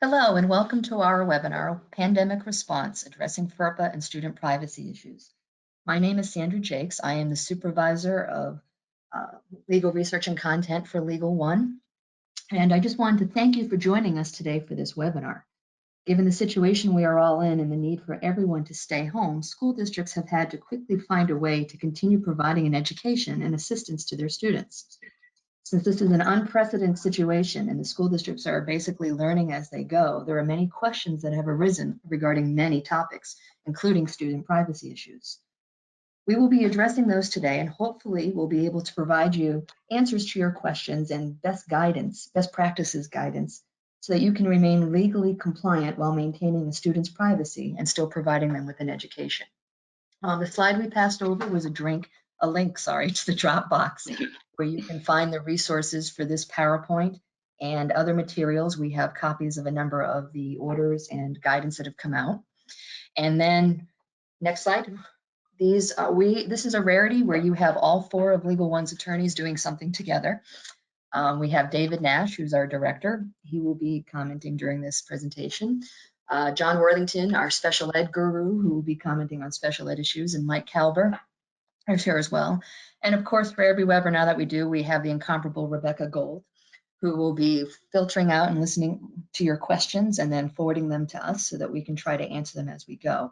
Hello, and welcome to our webinar, Pandemic Response, Addressing FERPA and Student Privacy Issues. My name is Sandra Jacques. I am the Supervisor of Legal Research and Content for Legal One. And I just wanted to thank you for joining us today for this webinar. Given the situation we are all in and the need for everyone to stay home, school districts have had to quickly find a way to continue providing an education and assistance to their students. Since this is an unprecedented situation and the school districts are basically learning as they go, there are many questions that have arisen regarding many topics, including student privacy issues. We will be addressing those today, and hopefully we'll be able to provide you answers to your questions and best guidance, best practices guidance, so that you can remain legally compliant while maintaining the student's privacy and still providing them with an education. The slide we passed over was a link to the Dropbox, where you can find the resources for this PowerPoint and other materials. We have copies of a number of the orders and guidance that have come out. And then next slide. This is a rarity where you have all four of Legal One's attorneys doing something together. We have David Nash, who's our director. He will be commenting during this presentation. John Worthington, our special ed guru, who will be commenting on special ed issues, and Mike Kaelber is here as well. And of course, for every webinar that we do, we have the incomparable Rebecca Gold, who will be filtering out and listening to your questions and then forwarding them to us so that we can try to answer them as we go.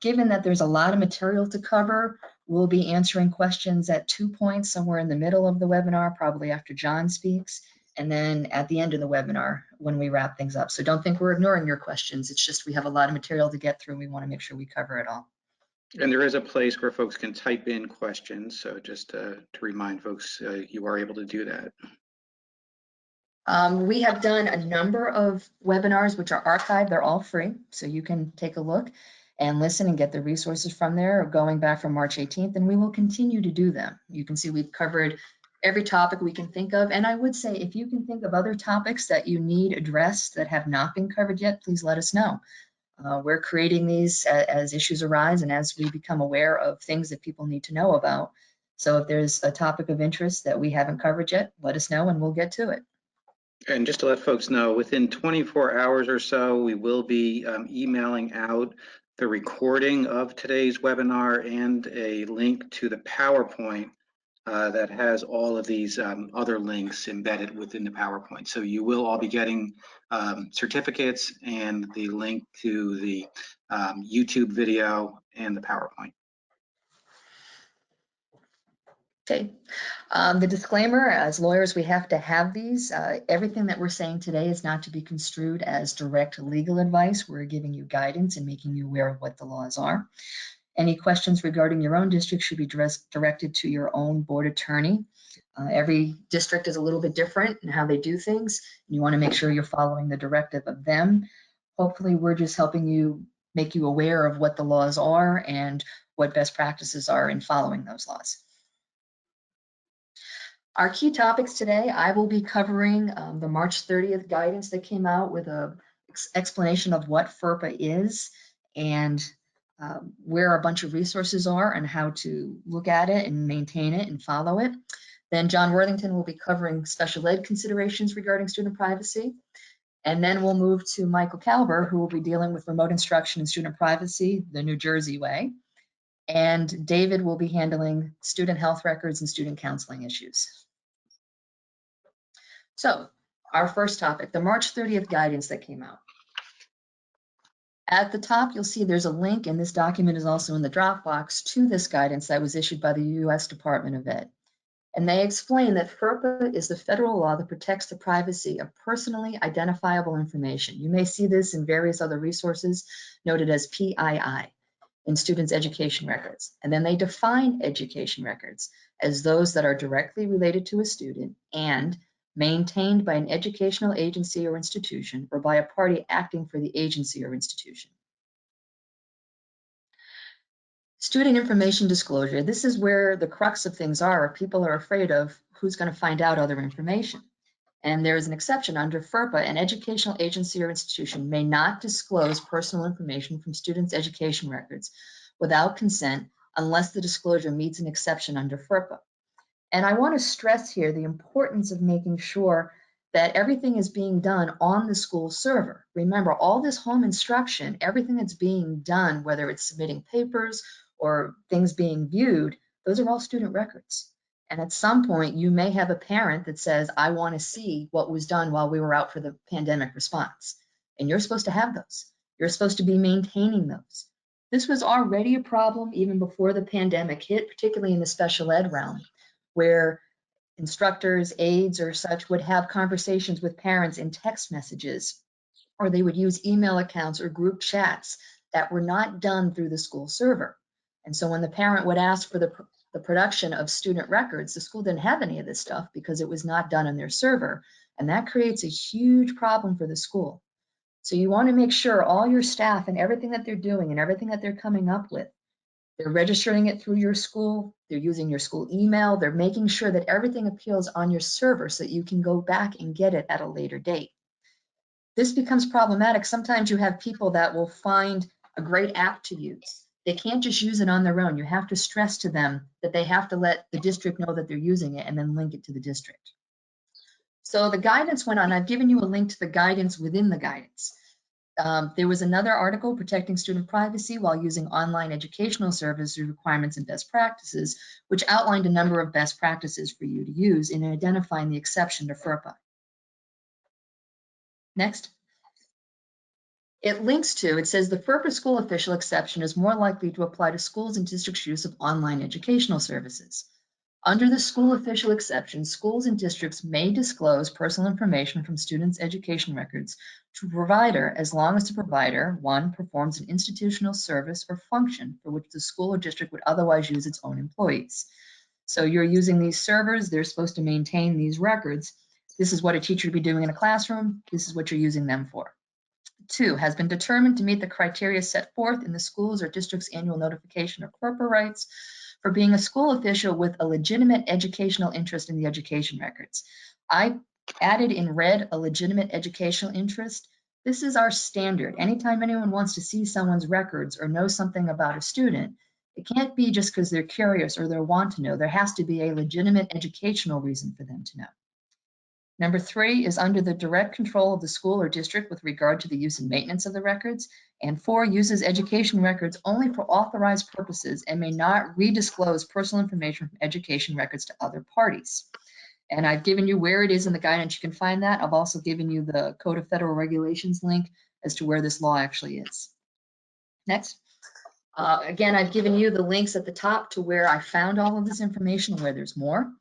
Given that there's a lot of material to cover, we'll be answering questions at 2 points, somewhere in the middle of the webinar, probably after John speaks, and then at the end of the webinar when we wrap things up. So don't think we're ignoring your questions. It's just we have a lot of material to get through. We want to make sure we cover it all. And there is a place where folks can type in questions. So just to remind folks, you are able to do that. We have done a number of webinars which are archived. They're all free, so you can take a look and listen and get the resources from there, going back from March 18th, and we will continue to do them. You can see we've covered every topic we can think of, and I would say if you can think of other topics that you need addressed that have not been covered yet, please let us know. We're creating these as issues arise and as we become aware of things that people need to know about. So if there's a topic of interest that we haven't covered yet, let us know and we'll get to it. And just to let folks know, within 24 hours or so, we will be emailing out the recording of today's webinar and a link to the PowerPoint that has all of these other links embedded within the PowerPoint. So you will all be getting certificates and the link to the YouTube video and the PowerPoint. Okay, the disclaimer, as lawyers, we have to have these. Everything that we're saying today is not to be construed as direct legal advice. We're giving you guidance and making you aware of what the laws are. Any questions regarding your own district should be directed to your own board attorney. Every district is a little bit different in how they do things. You want to make sure you're following the directive of them. Hopefully, we're just helping you, make you aware of what the laws are and what best practices are in following those laws. Our key topics today, I will be covering the March 30th guidance that came out with an explanation of what FERPA is and where a bunch of resources are and how to look at it and maintain it and follow it. Then John Worthington will be covering special ed considerations regarding student privacy. And then we'll move to Michael Kaelber, who will be dealing with remote instruction and student privacy the New Jersey way. And David will be handling student health records and student counseling issues. So our first topic, the March 30th guidance that came out. At the top, you'll see there's a link, and this document is also in the Dropbox, to this guidance that was issued by the U.S. Department of Ed. And they explain that FERPA is the federal law that protects the privacy of personally identifiable information. You may see this in various other resources noted as PII in students' education records. And then they define education records as those that are directly related to a student and maintained by an educational agency or institution or by a party acting for the agency or institution. Student information disclosure. This is where the crux of things are. People are afraid of who's going to find out other information. And there is an exception under FERPA. An educational agency or institution may not disclose personal information from students' education records without consent unless the disclosure meets an exception under FERPA. And I want to stress here the importance of making sure that everything is being done on the school server. Remember, all this home instruction, everything that's being done, whether it's submitting papers or things being viewed, those are all student records. And at some point, you may have a parent that says, I want to see what was done while we were out for the pandemic response. And you're supposed to have those. You're supposed to be maintaining those. This was already a problem even before the pandemic hit, particularly in the special ed realm, where instructors, aides, or such would have conversations with parents in text messages, or they would use email accounts or group chats that were not done through the school server. And so when the parent would ask for the production of student records, the school didn't have any of this stuff because it was not done on their server. And that creates a huge problem for the school. So you want to make sure all your staff and everything that they're doing and everything that they're coming up with, they're registering it through your school, they're using your school email, they're making sure that everything appeals on your server so that you can go back and get it at a later date. This becomes problematic. Sometimes you have people that will find a great app to use. They can't just use it on their own. You have to stress to them that they have to let the district know that they're using it and then link it to the district. So the guidance went on. I've given you a link to the guidance within the guidance. There was another article, Protecting Student Privacy While Using Online Educational Services Requirements and Best Practices, which outlined a number of best practices for you to use in identifying the exception to FERPA. Next. It links to, it says the FERPA school official exception is more likely to apply to schools and districts' use of online educational services. Under the school official exception, schools and districts may disclose personal information from students' education records to a provider as long as the provider, one, performs an institutional service or function for which the school or district would otherwise use its own employees. So you're using these servers, they're supposed to maintain these records. This is what a teacher would be doing in a classroom. This is what you're using them for. Two, has been determined to meet the criteria set forth in the school's or district's annual notification of FERPA rights for being a school official with a legitimate educational interest in the education records. I added in red a legitimate educational interest. This is our standard. Anytime anyone wants to see someone's records or know something about a student, it can't be just because they're curious or they want to know. There has to be a legitimate educational reason for them to know. Number three is under the direct control of the school or district with regard to the use and maintenance of the records. And four, uses education records only for authorized purposes and may not redisclose personal information from education records to other parties. And I've given you where it is in the guidance. You can find that. I've also given you the Code of Federal Regulations link as to where this law actually is. Next. Again, I've given you the links at the top to where I found all of this information, where there's more.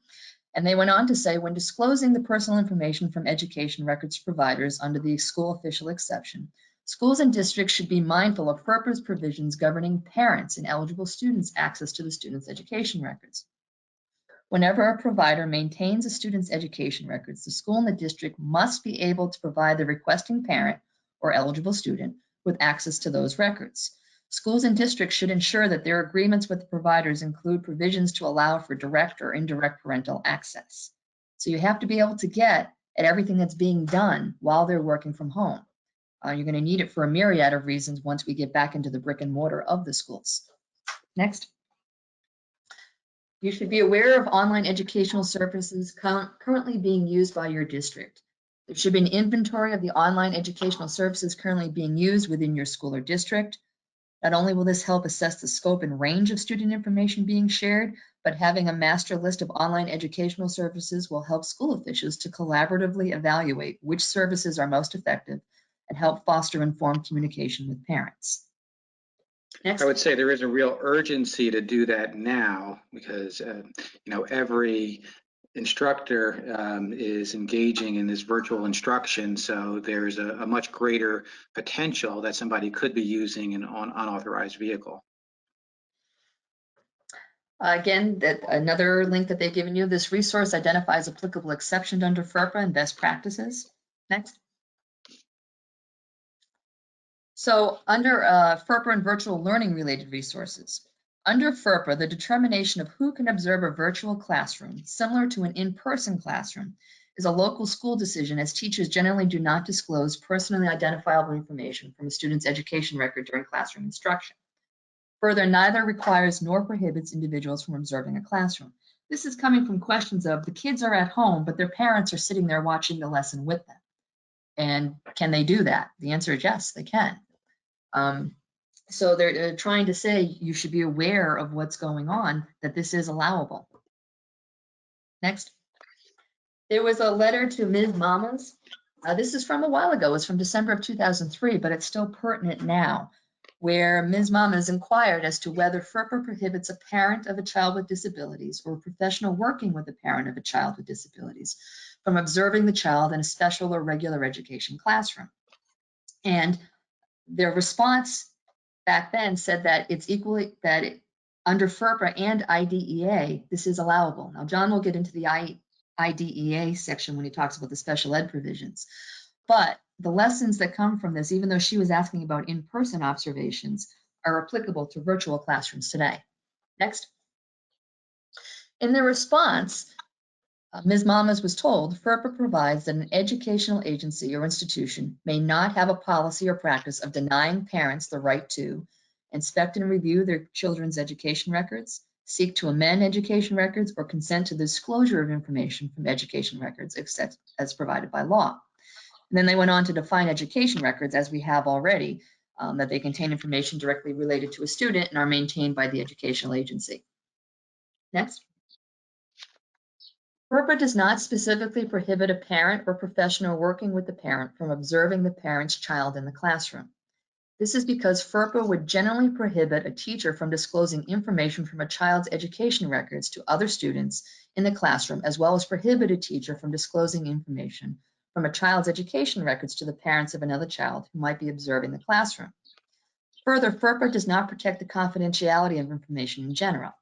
And they went on to say, when disclosing the personal information from education records providers under the school official exception, schools and districts should be mindful of FERPA's provisions governing parents and eligible students' access to the student's education records. Whenever a provider maintains a student's education records, the school and the district must be able to provide the requesting parent or eligible student with access to those records. Schools and districts should ensure that their agreements with the providers include provisions to allow for direct or indirect parental access. So you have to be able to get at everything that's being done while they're working from home. You're going to need it for a myriad of reasons once we get back into the brick and mortar of the schools. Next. You should be aware of online educational services currently being used by your district. There should be an inventory of the online educational services currently being used within your school or district. Not only will this help assess the scope and range of student information being shared, but having a master list of online educational services will help school officials to collaboratively evaluate which services are most effective and help foster informed communication with parents. Next. I would say there is a real urgency to do that now because, every instructor is engaging in this virtual instruction, so there's a much greater potential that somebody could be using an unauthorized vehicle. Again, another link that they've given you, this resource identifies applicable exceptions under FERPA and best practices. Next. So under FERPA and virtual learning related resources, under FERPA, the determination of who can observe a virtual classroom, similar to an in-person classroom, is a local school decision, as teachers generally do not disclose personally identifiable information from a student's education record during classroom instruction. Further, neither requires nor prohibits individuals from observing a classroom. This is coming from questions of the kids are at home, but their parents are sitting there watching the lesson with them. And can they do that? The answer is yes, they can. So they're trying to say you should be aware of what's going on, that this is allowable. Next. There was a letter to Ms. Mamas. This is from a while ago. It's from December of 2003, but it's still pertinent now, where Ms. Mamas inquired as to whether FERPA prohibits a parent of a child with disabilities or a professional working with a parent of a child with disabilities from observing the child in a special or regular education classroom. And their response back then said that it's equally, under FERPA and IDEA, this is allowable. Now, John will get into the IDEA section when he talks about the special ed provisions. But the lessons that come from this, even though she was asking about in-person observations, are applicable to virtual classrooms today. Next. In their response, Ms. Mamas was told FERPA provides that an educational agency or institution may not have a policy or practice of denying parents the right to inspect and review their children's education records, seek to amend education records, or consent to the disclosure of information from education records except as provided by law. And then they went on to define education records, as we have already, that they contain information directly related to a student and are maintained by the educational agency. Next. FERPA does not specifically prohibit a parent or professional working with the parent from observing the parent's child in the classroom. This is because FERPA would generally prohibit a teacher from disclosing information from a child's education records to other students in the classroom, as well as prohibit a teacher from disclosing information from a child's education records to the parents of another child who might be observing the classroom. Further, FERPA does not protect the confidentiality of information in general.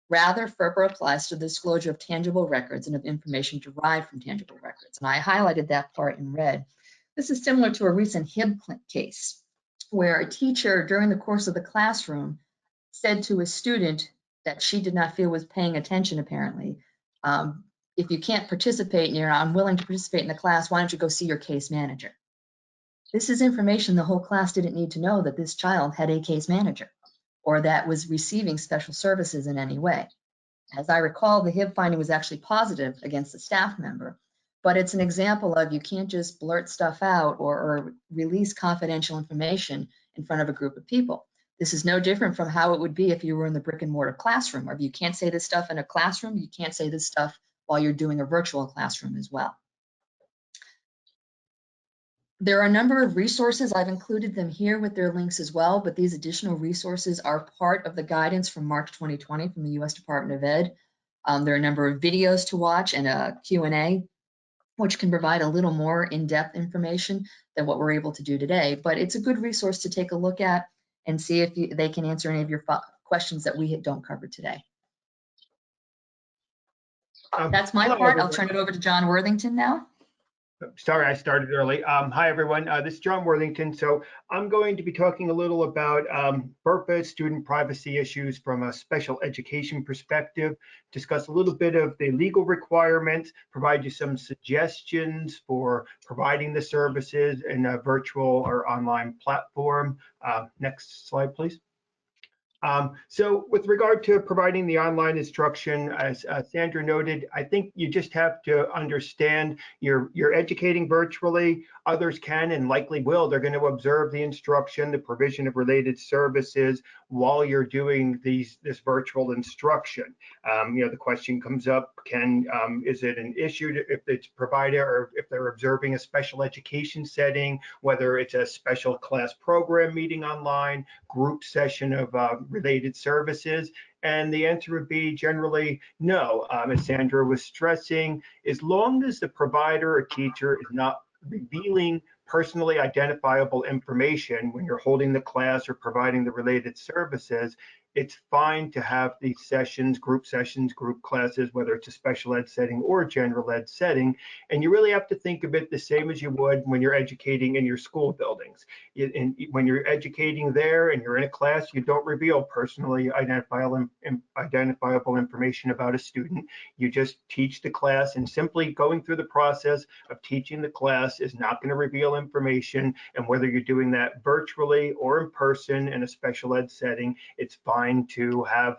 Rather, FERPA applies to the disclosure of tangible records and of information derived from tangible records. And I highlighted that part in red. This is similar to a recent HIB case, where a teacher during the course of the classroom said to a student that she did not feel was paying attention, apparently, if you can't participate and you're unwilling to participate in the class, why don't you go see your case manager? This is information the whole class didn't need to know, that this child had a case manager or that was receiving special services in any way. As I recall, the HIB finding was actually positive against a staff member, but it's an example of you can't just blurt stuff out or release confidential information in front of a group of people. This is no different from how it would be if you were in the brick and mortar classroom, or if you can't say this stuff in a classroom, you can't say this stuff while you're doing a virtual classroom as well. There are a number of resources. I've included them here with their links as well, but these additional resources are part of the guidance from March 2020 from the US Department of Ed. There are a number of videos to watch and a Q&A, which can provide a little more in-depth information than what we're able to do today. But it's a good resource to take a look at and see if they can answer any of your questions that we don't cover today. That's my part. I'll turn it over to John Worthington now. Sorry, I started early. Hi, everyone. This is John Worthington. So I'm going to be talking a little about FERPA student privacy issues from a special education perspective, discuss a little bit of the legal requirements, provide you some suggestions for providing the services in a virtual or online platform. Next slide, please. So with regard to providing the online instruction, as Sandra noted, I think you just have to understand you're educating virtually. Others can and likely will. They're going to observe the instruction, the provision of related services while you're doing this virtual instruction. The question comes up, is it an issue if it's provided or if they're observing a special education setting, whether it's a special class program meeting online, group session of related services? And the answer would be generally no. As Sandra was stressing, as long as the provider or teacher is not revealing personally identifiable information when you're holding the class or providing the related services, it's fine to have these sessions, group classes, whether it's a special ed setting or a general ed setting. And you really have to think of it the same as you would when you're educating in your school buildings. When you're educating there and you're in a class, you don't reveal personally identifiable information about a student. You just teach the class, and simply going through the process of teaching the class is not going to reveal information. And whether you're doing that virtually or in person in a special ed setting, it's fine to have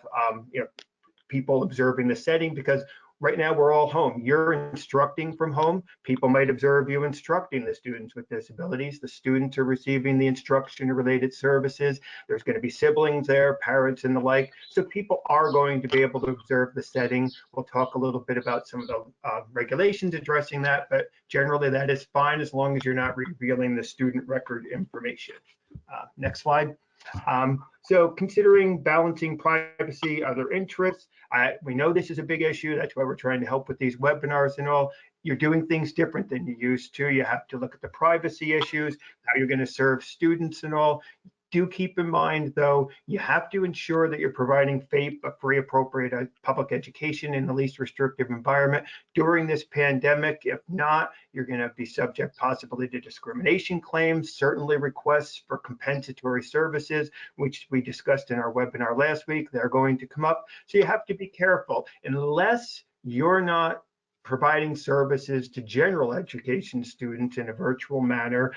people observing the setting, because right now we're all home. You're instructing from home. People might observe you instructing the students with disabilities. The students are receiving the instruction and related services. There's going to be siblings there, parents and the like. So people are going to be able to observe the setting. We'll talk a little bit about some of the regulations addressing that, but generally that is fine as long as you're not revealing the student record information. Next slide. So considering balancing privacy, other interests, we know this is a big issue. That's why we're trying to help with these webinars and all. You're doing things different than you used to. You have to look at the privacy issues, how you're going to serve students and all. Do keep in mind, though, you have to ensure that you're providing free, appropriate public education in the least restrictive environment during this pandemic. If not, you're going to be subject possibly to discrimination claims, certainly requests for compensatory services, which we discussed in our webinar last week. They're going to come up. So you have to be careful. Unless you're not providing services to general education students in a virtual manner,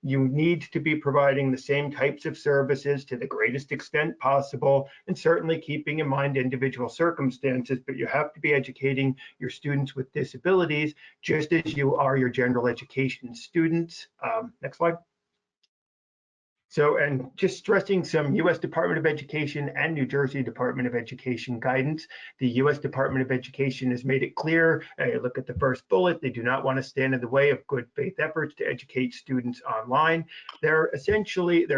you need to be providing the same types of services to the greatest extent possible, and certainly keeping in mind individual circumstances, but you have to be educating your students with disabilities just as you are your general education students. Next slide. So, and just stressing some U.S. Department of Education and New Jersey Department of Education guidance. The U.S. Department of Education has made it clear, look at the first bullet, they do not want to stand in the way of good faith efforts to educate students online. They're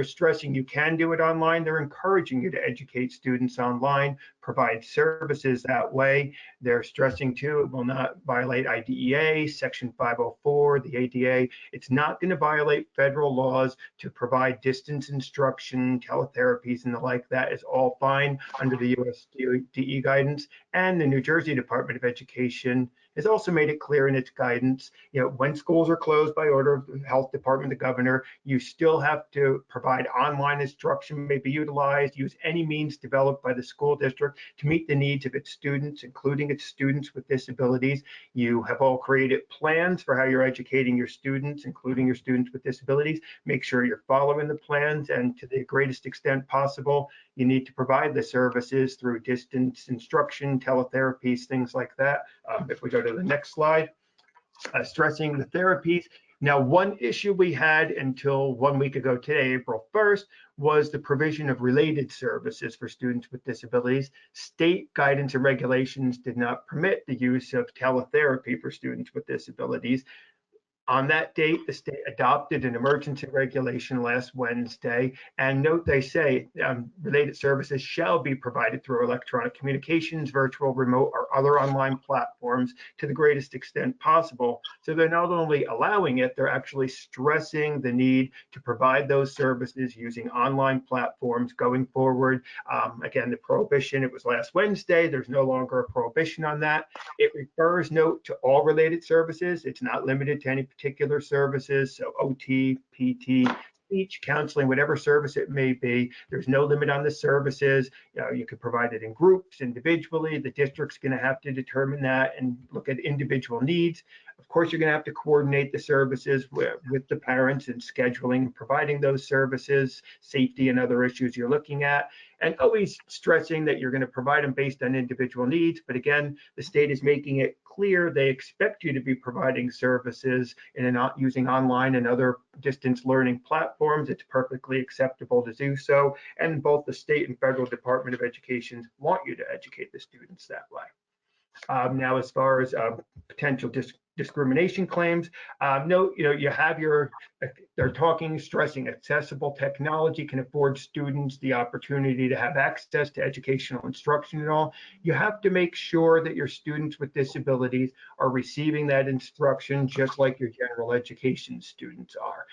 stressing you can do it online. They're encouraging you to educate students online, provide services that way. They're stressing too, it will not violate IDEA, Section 504, the ADA. It's not going to violate federal laws to provide distance instruction, teletherapies, and the like. That is all fine under the USDE guidance. And the New Jersey Department of Education has also made it clear in its guidance, when schools are closed by order of the health department, the governor, you still have to provide online instruction, may be utilized, use any means developed by the school district to meet the needs of its students, including its students with disabilities. You have all created plans for how you're educating your students, including your students with disabilities. Make sure you're following the plans, and to the greatest extent possible, you need to provide the services through distance instruction, teletherapies, things like that. If we go to the next slide, stressing the therapies. Now, one issue we had until 1 week ago today, April 1st, was the provision of related services for students with disabilities. State guidance and regulations did not permit the use of teletherapy for students with disabilities. On that date, the state adopted an emergency regulation last Wednesday, and note they say related services shall be provided through electronic communications, virtual, remote, or other online platforms to the greatest extent possible. So they're not only allowing it, they're actually stressing the need to provide those services using online platforms going forward. Again, the prohibition, it was last Wednesday. There's no longer a prohibition on that. It refers, note, to all related services. It's not limited to any particular services, so OT, PT, speech, counseling, whatever service it may be. There's no limit on the services. You could provide it in groups, individually. The district's going to have to determine that and look at individual needs. Of course, you're going to have to coordinate the services with the parents and scheduling, providing those services, safety and other issues you're looking at, and always stressing that you're going to provide them based on individual needs. But again, the state is making it clear they expect you to be providing services and not using online and other distance learning platforms. It's perfectly acceptable to do so. And both the state and federal Department of Education want you to educate the students that way. Now, as far as potential discrimination claims. Note, you have they're stressing accessible technology can afford students the opportunity to have access to educational instruction and all. You have to make sure that your students with disabilities are receiving that instruction just like your general education students are.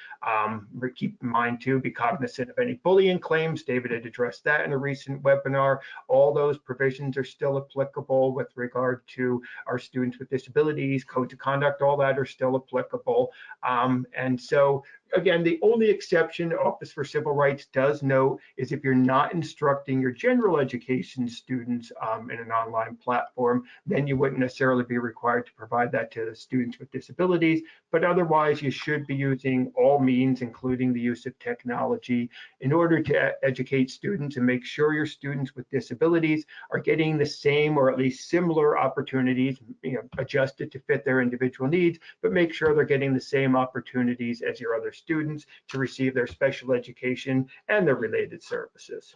Keep in mind too, be cognizant of any bullying claims. David had addressed that in a recent webinar. All those provisions are still applicable with regard to our students with disabilities, codes of conduct, all that are still applicable. And so again, the only exception Office for Civil Rights does note is if you're not instructing your general education students in an online platform, then you wouldn't necessarily be required to provide that to the students with disabilities. But otherwise, you should be using all means, including the use of technology, in order to educate students and make sure your students with disabilities are getting the same or at least similar opportunities, adjusted to fit their individual needs, but make sure they're getting the same opportunities as your other students to receive their special education and their related services.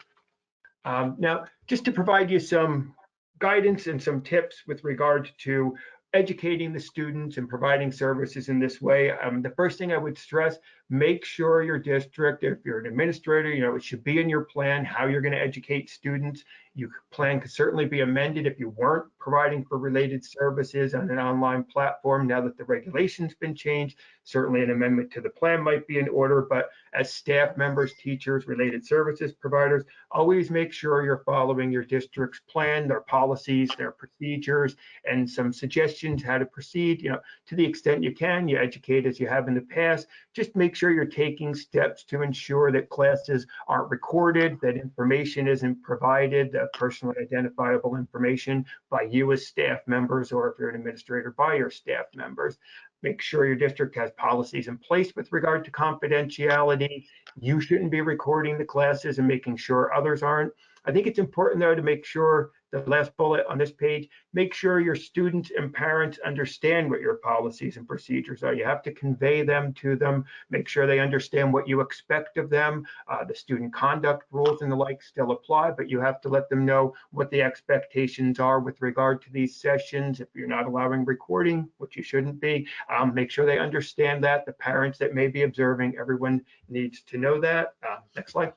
Now, just to provide you some guidance and some tips with regard to educating the students and providing services in this way, the first thing I would stress, make sure your district, if you're an administrator, it should be in your plan how you're going to educate students. Your plan could certainly be amended if you weren't providing for related services on an online platform. Now that the regulation's been changed, certainly an amendment to the plan might be in order, but as staff members, teachers, related services providers, always make sure you're following your district's plan, their policies, their procedures, and some suggestions how to proceed. To the extent you can, you educate as you have in the past. Just make sure you're taking steps to ensure that classes aren't recorded, that information isn't provided, personally identifiable information by you as staff members, or if you're an administrator, by your staff members. Make sure your district has policies in place with regard to confidentiality. You shouldn't be recording the classes and making sure others aren't. I think it's important, though, to make sure, the last bullet on this page, make sure your students and parents understand what your policies and procedures are. You have to convey them to them, make sure they understand what you expect of them. The student conduct rules and the like still apply, but you have to let them know what the expectations are with regard to these sessions. If you're not allowing recording, which you shouldn't be, make sure they understand that. The parents that may be observing, everyone needs to know that. Next slide.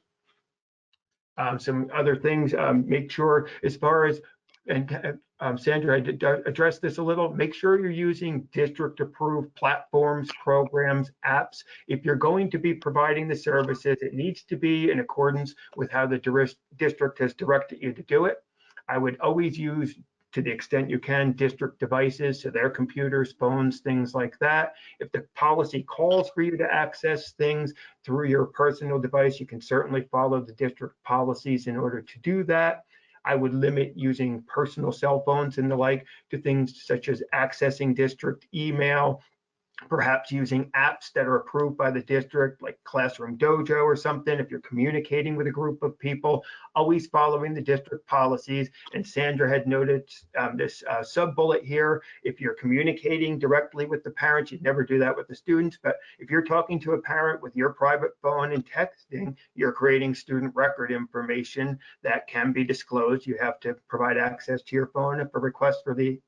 Some other things, make sure as far as, and Sandra, I did address this a little, make sure you're using district approved platforms, programs, apps. If you're going to be providing the services, it needs to be in accordance with how the district has directed you to do it. I would always use, to the extent you can, district devices, so their computers, phones, things like that. If the policy calls for you to access things through your personal device, you can certainly follow the district policies in order to do that. I would limit using personal cell phones and the like to things such as accessing district email, perhaps using apps that are approved by the district, like Classroom Dojo or something. If you're communicating with a group of people, always following the district policies. And Sandra had noted this sub-bullet here. If you're communicating directly with the parents, you'd never do that with the students. But if you're talking to a parent with your private phone and texting, you're creating student record information that can be disclosed. You have to provide access to your phone if a request for the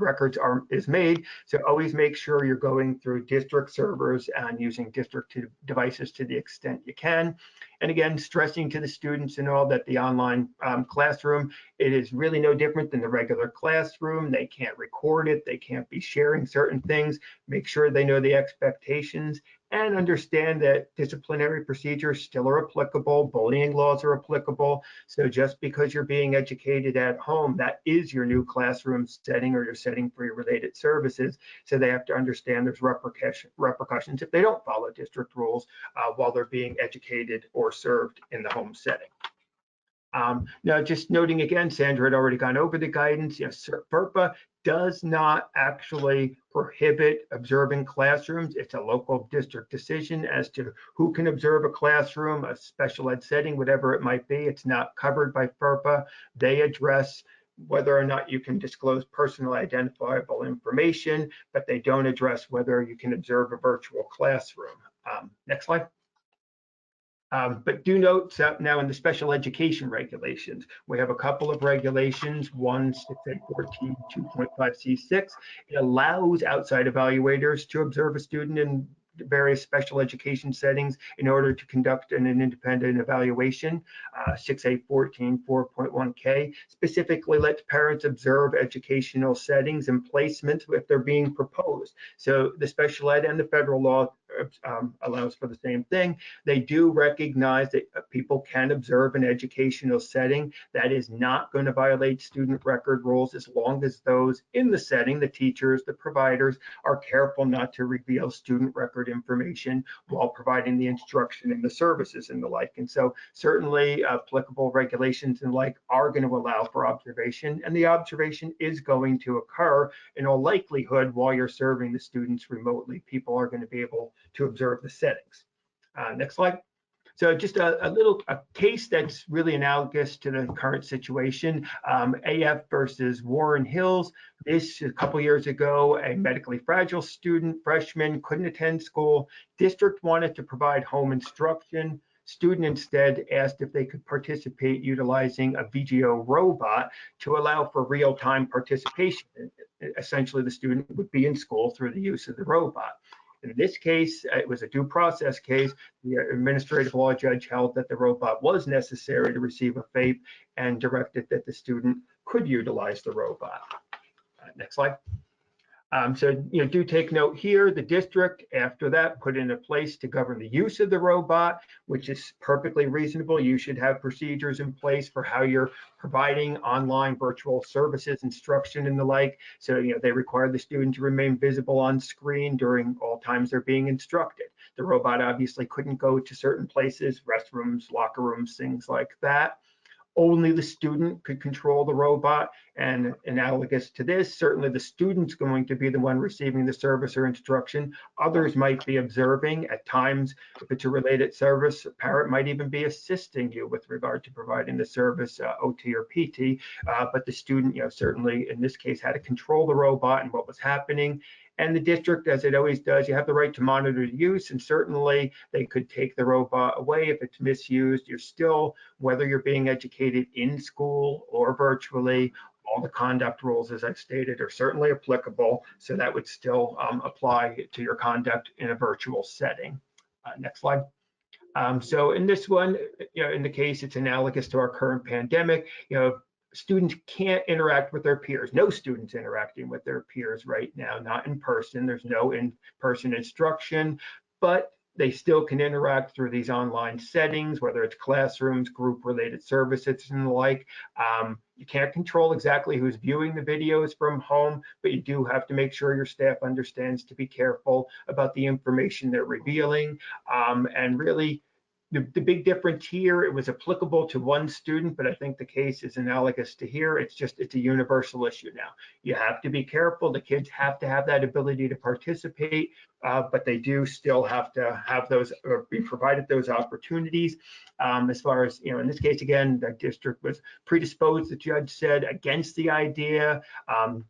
records is made. So always make sure you're going through district servers and using district devices to the extent you can. And again, stressing to the students and all that the online classroom, it is really no different than the regular classroom. They can't record it. They can't be sharing certain things. Make sure they know the expectations and understand that disciplinary procedures still are applicable. Bullying laws are applicable. So just because you're being educated at home, that is your new classroom setting or your setting for your related services. So they have to understand there's repercussions if they don't follow district rules while they're being educated or served in the home setting. Now, just noting again, Sandra had already gone over the guidance. Yes, FERPA does not actually prohibit observing classrooms. It's a local district decision as to who can observe a classroom, a special ed setting, whatever it might be. It's not covered by FERPA. They address whether or not you can disclose personally identifiable information, but they don't address whether you can observe a virtual classroom. Next slide. But do note that now in the special education regulations, we have a couple of regulations, one 6A14 2.5C6. It allows outside evaluators to observe a student in various special education settings in order to conduct an independent evaluation. 6A14 4.1K specifically lets parents observe educational settings and placements if they're being proposed. So the special ed and the federal law allows for the same thing. They do recognize that people can observe an educational setting that is not going to violate student record rules as long as those in the setting, the teachers, the providers, are careful not to reveal student record information while providing the instruction and the services and the like. And so certainly applicable regulations and like are going to allow for observation, and the observation is going to occur in all likelihood while you're serving the students remotely. People are going to be able to observe the settings. Next slide. So just a case that's really analogous to the current situation, AF versus Warren Hills. This, a couple years ago, a medically fragile student, freshman, couldn't attend school. District wanted to provide home instruction. Student instead asked if they could participate utilizing a VGO robot to allow for real-time participation. Essentially, the student would be in school through the use of the robot. In this case, it was a due process case. The administrative law judge held that the robot was necessary to receive a FAPE and directed that the student could utilize the robot. Next slide. So do take note here, the district after that put into place to govern the use of the robot, which is perfectly reasonable. You should have procedures in place for how you're providing online virtual services, instruction and the like. So they require the student to remain visible on screen during all times they're being instructed. The robot obviously couldn't go to certain places, restrooms, locker rooms, things like that. Only the student could control the robot, and analogous to this, certainly the student's going to be the one receiving the service or instruction. Others might be observing. At times, if it's a related service, a parent might even be assisting you with regard to providing the service, OT or PT, but the student, certainly in this case, had to control the robot and what was happening. And the district, as it always does, you have the right to monitor the use, and certainly they could take the robot away if it's misused. You're still, whether you're being educated in school or virtually, all the conduct rules, as I've stated, are certainly applicable. So that would still apply to your conduct in a virtual setting. Next slide. So in this one, in the case, it's analogous to our current pandemic. Students can't interact with their peers. No students interacting with their peers right now, not in person. There's no in-person instruction, but they still can interact through these online settings, whether it's classrooms, group-related services, and the like. You can't control exactly who's viewing the videos from home, but you do have to make sure your staff understands to be careful about the information they're revealing. And really, the big difference here, it was applicable to one student, but I think the case is analogous to here. It's a universal issue now. You have to be careful. The kids have to have that ability to participate, but they do still have to have those or be provided those opportunities. As far as, in this case, again, the district was predisposed, the judge said, against the idea.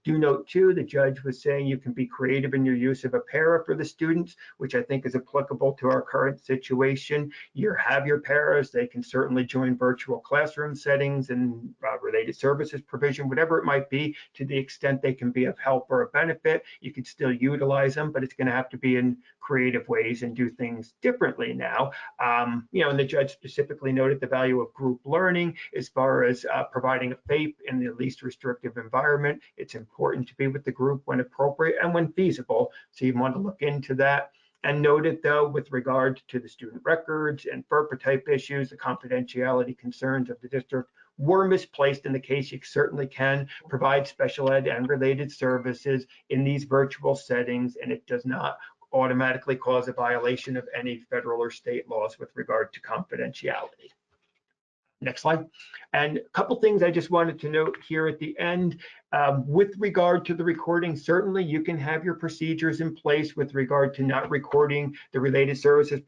Do note too, the judge was saying you can be creative in your use of a para for the students, which I think is applicable to our current situation. You have your paras, they can certainly join virtual classroom settings and related services provision, whatever it might be, to the extent they can be of help or a benefit. You can still utilize them, but it's going to have to be in creative ways and do things differently now. And the judge specifically noted the value of group learning as far as providing a FAPE in the least restrictive environment. It's important to be with the group when appropriate and when feasible. So you want to look into that. And noted, though, with regard to the student records and FERPA type issues, the confidentiality concerns of the district were misplaced in the case. You certainly can provide special ed and related services in these virtual settings, and it does not automatically cause a violation of any federal or state laws with regard to confidentiality. Next slide. And a couple things I just wanted to note here at the end. With regard to the recording, certainly you can have your procedures in place with regard to not recording the related services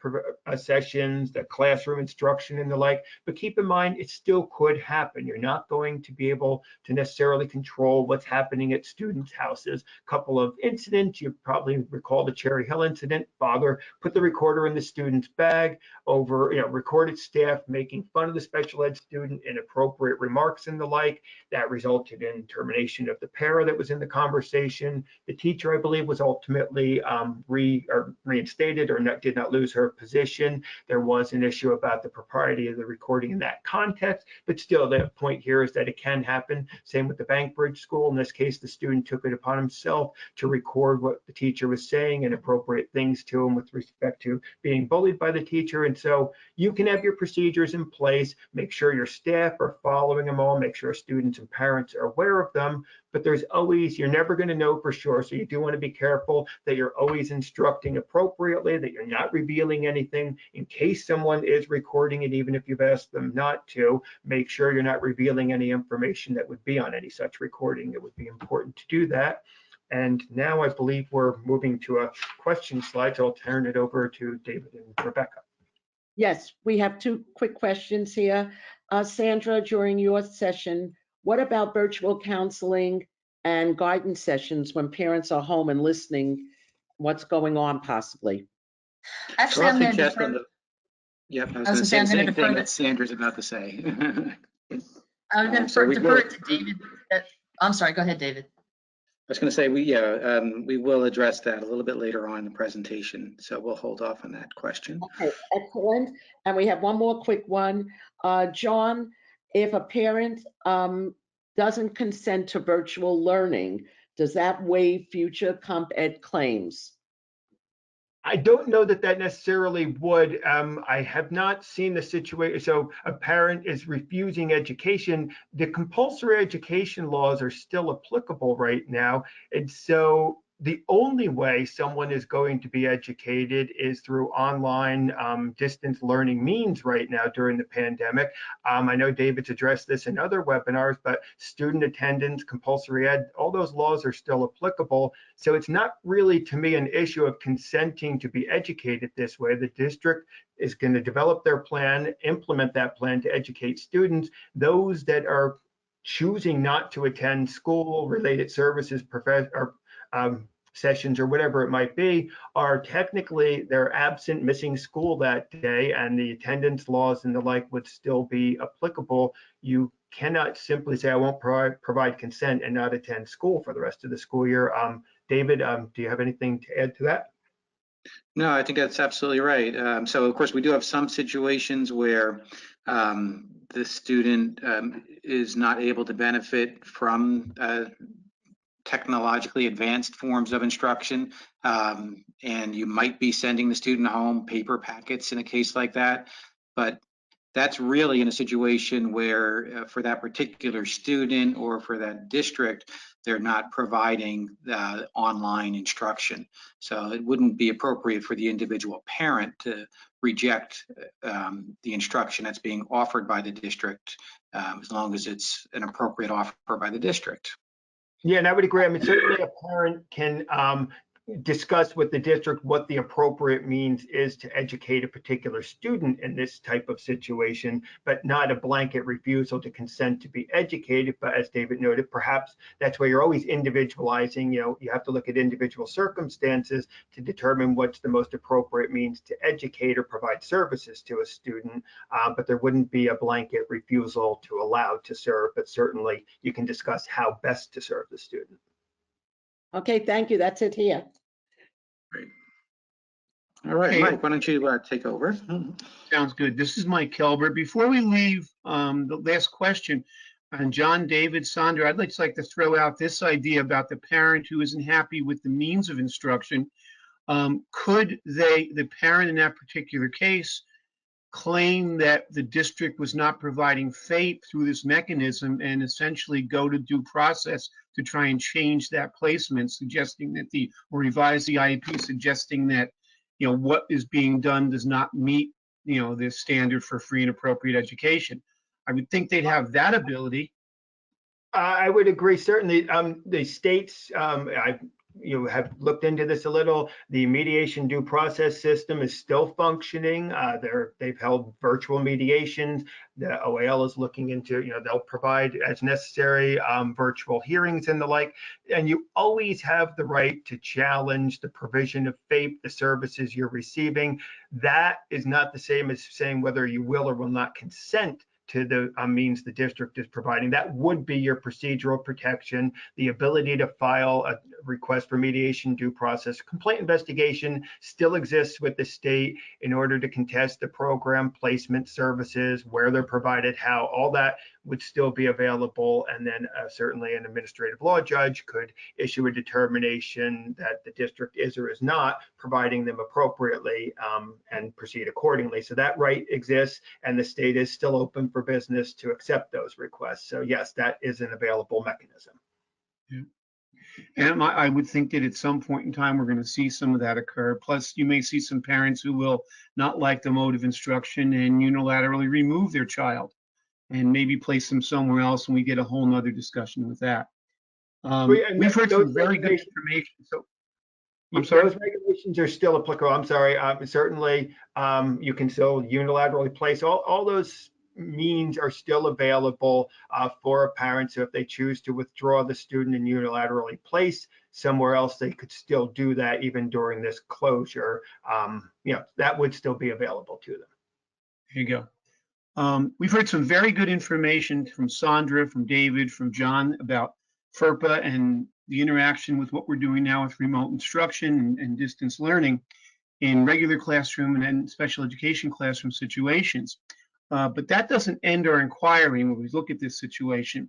sessions, the classroom instruction and the like, but keep in mind it still could happen. You're not going to be able to necessarily control what's happening at students' houses. A couple of incidents, you probably recall the Cherry Hill incident. Father put the recorder in the student's bag, over, recorded staff making fun of the special ed student, inappropriate remarks and the like. That resulted in termination of the para that was in the conversation. The teacher, I believe, was ultimately reinstated or did not lose her position. There was an issue about the propriety of the recording in that context, but still the point here is that it can happen. Same with the Bankbridge School. In this case, the student took it upon himself to record what the teacher was saying and appropriate things to him with respect to being bullied by the teacher. And so you can have your procedures in place, make sure your staff are following them all, make sure students and parents are aware of them, but there's always, you're never going to know for sure. So you do want to be careful that you're always instructing appropriately, that you're not revealing anything in case someone is recording it, even if you've asked them not to. Make sure you're not revealing any information that would be on any such recording. It would be important to do that. And now I believe we're moving to a question slide, so I'll turn it over to David and Rebecca. Yes, we have two quick questions here. Sandra, during your session, what about virtual counseling and guidance sessions when parents are home and listening? What's going on possibly? Actually, I'm going to defer. Yep, I was going to say the same thing that Sandra's about to say. I'm going to defer it to David. I'm sorry, go ahead, David. I was going to say, we will address that a little bit later on in the presentation, so we'll hold off on that question. Okay, excellent. And we have one more quick one. John, if a parent doesn't consent to virtual learning, does that waive future comp ed claims? I don't know that that necessarily would. I have not seen the situation. So a parent is refusing education. The compulsory education laws are still applicable right now. And so the only way someone is going to be educated is through online distance learning means right now during the pandemic. I know David's addressed this in other webinars, but student attendance, compulsory ed, all those laws are still applicable. So it's not really, to me, an issue of consenting to be educated this way. The district is going to develop their plan, implement that plan to educate students. Those that are choosing not to attend school-related services, sessions or whatever it might be, are technically, they're absent, missing school that day, and the attendance laws and the like would still be applicable. You cannot simply say, I won't provide consent and not attend school for the rest of the school year. David, do you have anything to add to that? No, I think that's absolutely right. So of course, we do have some situations where the student is not able to benefit from technologically advanced forms of instruction, and you might be sending the student home paper packets in a case like that. But that's really in a situation where for that particular student or for that district, they're not providing online instruction. So it wouldn't be appropriate for the individual parent to reject the instruction that's being offered by the district, as long as it's an appropriate offer by the district. Yeah, and I would agree. I mean, certainly a parent can discuss with the district what the appropriate means is to educate a particular student in this type of situation, but not a blanket refusal to consent to be educated. But as David noted, perhaps that's where you're always individualizing. You have to look at individual circumstances to determine what's the most appropriate means to educate or provide services to a student. But there wouldn't be a blanket refusal to allow to serve, but certainly you can discuss how best to serve the student. Okay, thank you. That's it here. Great. All right, Hey, Mike, why don't you take over? sounds good. This is Mike Kaelber. Before we leave the last question on John, David, Sandra, I'd just like to throw out this idea about the parent who isn't happy with the means of instruction. Could the parent in that particular case, claim that the district was not providing FAPE through this mechanism and essentially go to due process to try and change that placement, suggesting that or revise the IEP, suggesting that what is being done does not meet the standard for free and appropriate education? I would think they'd have that ability. I would agree. Certainly, the states, have looked into this a little. The mediation due process system is still functioning. They've held virtual mediations. The OAL is looking into, they'll provide as necessary virtual hearings and the like. And you always have the right to challenge the provision of FERPA, the services you're receiving. That is not the same as saying whether you will or will not consent to the means the district is providing. That would be your procedural protection, the ability to file a request for mediation due process. Complaint investigation still exists with the state in order to contest the program placement services, where they're provided, how, all that would still be available. And then certainly an administrative law judge could issue a determination that the district is or is not providing them appropriately and proceed accordingly. So that right exists, and the state is still open for business to accept those requests. So yes, that is an available mechanism. Yeah. And I would think that at some point in time, we're going to see some of that occur. Plus, you may see some parents who will not like the mode of instruction and unilaterally remove their child and maybe place them somewhere else, and we get a whole nother discussion with that. We've heard some very good information. So I'm sorry. Those regulations are still applicable. I'm sorry. Certainly, you can still unilaterally place. All those means are still available for a parent. So if they choose to withdraw the student and unilaterally place somewhere else, they could still do that even during this closure. That would still be available to them. There you go. We've heard some very good information from Sandra, from David, from John about FERPA and the interaction with what we're doing now with remote instruction and distance learning in regular classroom and special education classroom situations. But that doesn't end our inquiry when we look at this situation.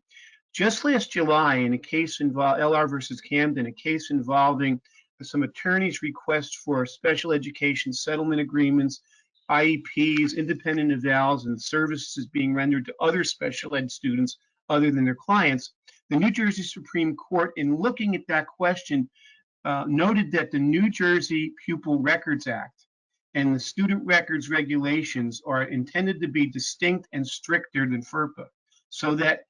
Just last July, in a case involving LR versus Camden, a case involving some attorneys' requests for special education settlement agreements, IEPs, independent evals, and services being rendered to other special ed students other than their clients, the New Jersey Supreme Court, in looking at that question, noted that the New Jersey Pupil Records Act and the student records regulations are intended to be distinct and stricter than FERPA, so that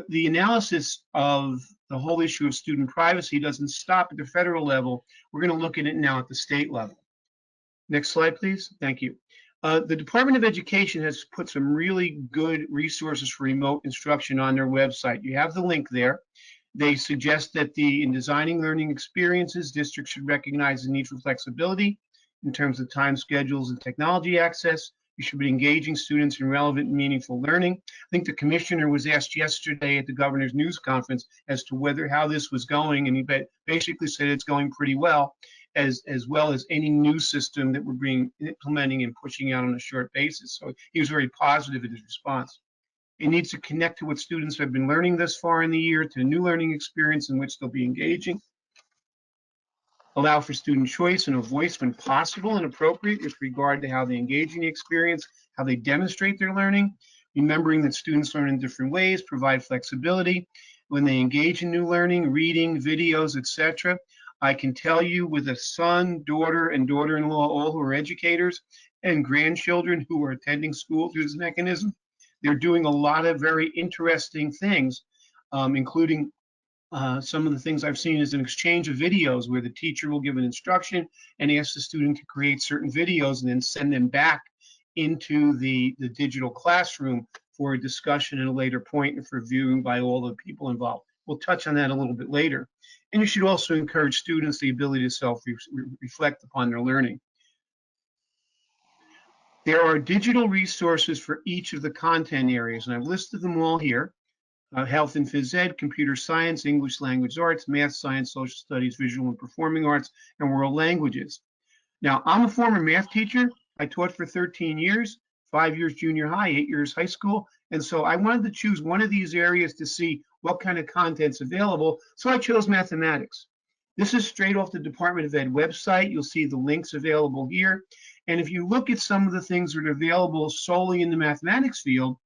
the analysis of the whole issue of student privacy doesn't stop at the federal level. We're going to look at it now at the state level. Next slide, please. Thank you. The Department of Education has put some really good resources for remote instruction on their website. You have the link there. They suggest that in designing learning experiences, districts should recognize the need for flexibility in terms of time schedules and technology access. You should be engaging students in relevant and meaningful learning. I think the commissioner was asked yesterday at the governor's news conference as to how this was going, and he basically said it's going pretty well, as well as any new system that we're implementing and pushing out on a short basis. So he was very positive in his response. It needs to connect to what students have been learning thus far in the year, to a new learning experience in which they'll be engaging. Allow for student choice and a voice when possible and appropriate with regard to how they engage in the experience, how they demonstrate their learning, remembering that students learn in different ways, provide flexibility when they engage in new learning, reading, videos, etc. I can tell you, with a son, daughter, and daughter-in-law, all who are educators, and grandchildren who are attending school through this mechanism, they're doing a lot of very interesting things, including some of the things I've seen is an exchange of videos where the teacher will give an instruction and ask the student to create certain videos and then send them back into the digital classroom for a discussion at a later point and for viewing by all the people involved. We'll touch on that a little bit later. And you should also encourage students the ability to self-reflect upon their learning. There are digital resources for each of the content areas, and I've listed them all here. Health and phys ed, computer science, English language arts, math, science, social studies, visual and performing arts, and world languages. Now, I'm a former math teacher. I taught for 13 years, 5 years junior high, 8 years high school. And so I wanted to choose one of these areas to see what kind of content's available. So I chose mathematics. This is straight off the Department of Ed website. You'll see the links available here. And if you look at some of the things that are available solely in the mathematics field,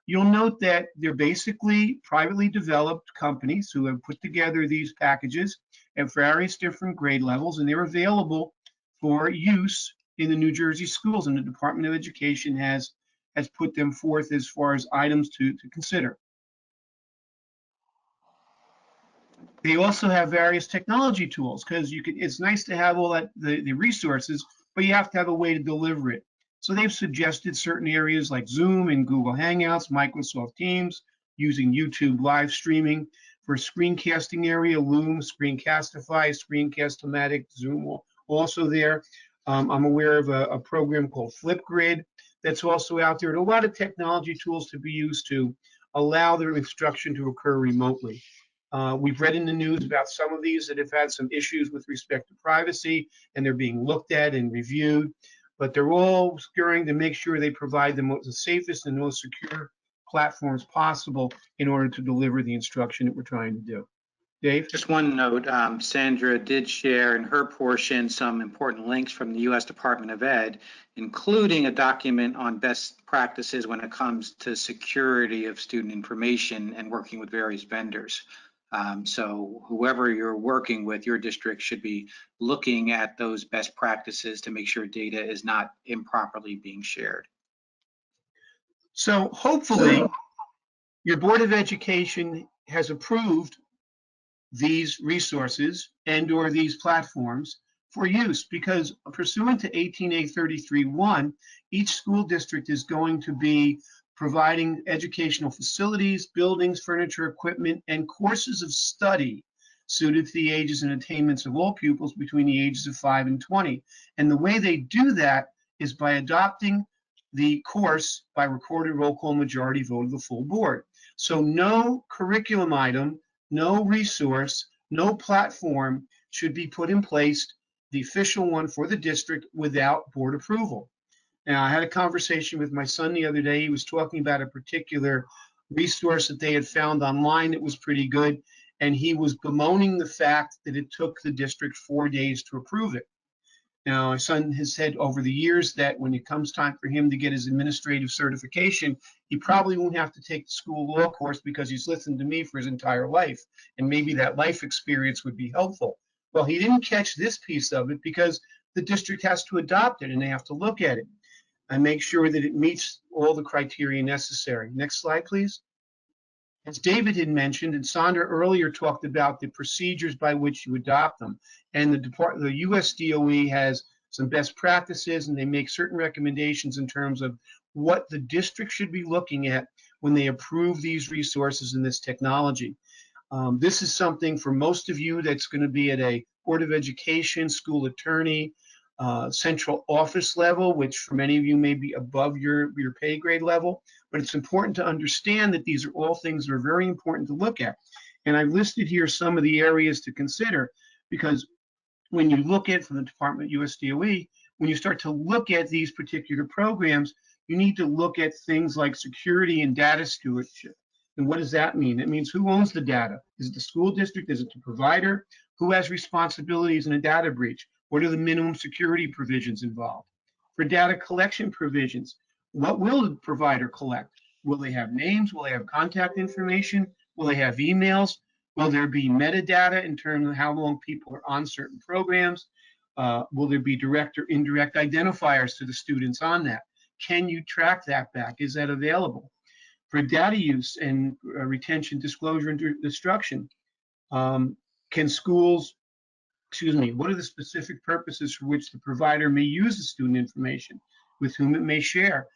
you'll note that they're basically privately developed companies who have put together these packages at various different grade levels, and they're available for use in the New Jersey schools. And the Department of Education has has put them forth as far as items to consider. They also have various technology tools because it's nice to have all that the resources, but you have to have a way to deliver it. So they've suggested certain areas like Zoom and Google Hangouts, Microsoft Teams, using YouTube live streaming. For screencasting area, Loom, Screencastify, Screencast-O-Matic, Zoom also there. I'm aware of a program called Flipgrid that's also out there. And a lot of technology tools to be used to allow their instruction to occur remotely. We've read in the news about some of these that have had some issues with respect to privacy, and they're being looked at and reviewed, but they're all scurrying to make sure they provide the safest and most secure platforms possible in order to deliver the instruction that we're trying to do. Dave? Just one note, Sandra did share in her portion some important links from the U.S. Department of Ed, including a document on best practices when it comes to security of student information and working with various vendors. So whoever you're working with, your district should be looking at those best practices to make sure data is not improperly being shared. So hopefully your Board of Education has approved these resources and or these platforms for use, because pursuant to 18A33(1), each school district is going to be providing educational facilities, buildings, furniture, equipment, and courses of study suited to the ages and attainments of all pupils between the ages of 5 and 20. And the way they do that is by adopting the course by recorded roll call majority vote of the full board. So no curriculum item, no resource, no platform should be put in place, the official one for the district, without board approval. Now, I had a conversation with my son the other day. He was talking about a particular resource that they had found online that was pretty good, and he was bemoaning the fact that it took the district 4 days to approve it. Now, my son has said over the years that when it comes time for him to get his administrative certification, he probably won't have to take the school law course because he's listened to me for his entire life, and maybe that life experience would be helpful. Well, he didn't catch this piece of it because the district has to adopt it and they have to look at it and make sure that it meets all the criteria necessary. Next slide, please. As David had mentioned, and Sandra earlier talked about the procedures by which you adopt them. And the US DOE has some best practices, and they make certain recommendations in terms of what the district should be looking at when they approve these resources and this technology. This is something for most of you that's going to be at a Board of Education, school attorney, central office level, which for many of you may be above your pay grade level. But it's important to understand that these are all things that are very important to look at. And I've listed here some of the areas to consider, because when you look at, from the Department of US DOE, when you start to look at these particular programs, you need to look at things like security and data stewardship. And what does that mean? It means who owns the data? Is it the school district? Is it the provider? Who has responsibilities in a data breach? What are the minimum security provisions involved? For data collection provisions, what will the provider collect? Will they have names? Will they have contact information? Will they have emails? Will there be metadata in terms of how long people are on certain programs? Will there be direct or indirect identifiers to the students on that? Can you track that back? Is that available? For data use and retention, disclosure, and destruction, can schools, what are the specific purposes for which the provider may use the student information, with whom it may share?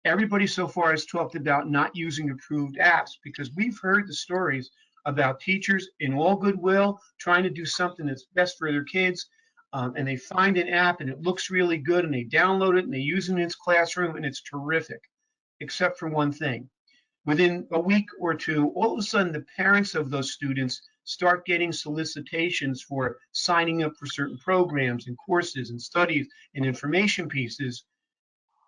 Everybody so far has talked about not using approved apps, because we've heard the stories about teachers in all goodwill trying to do something that's best for their kids, and they find an app and it looks really good and they download it and they use it in its classroom and it's terrific, except for one thing. Within a week or two, all of a sudden the parents of those students start getting solicitations for signing up for certain programs and courses and studies and information pieces.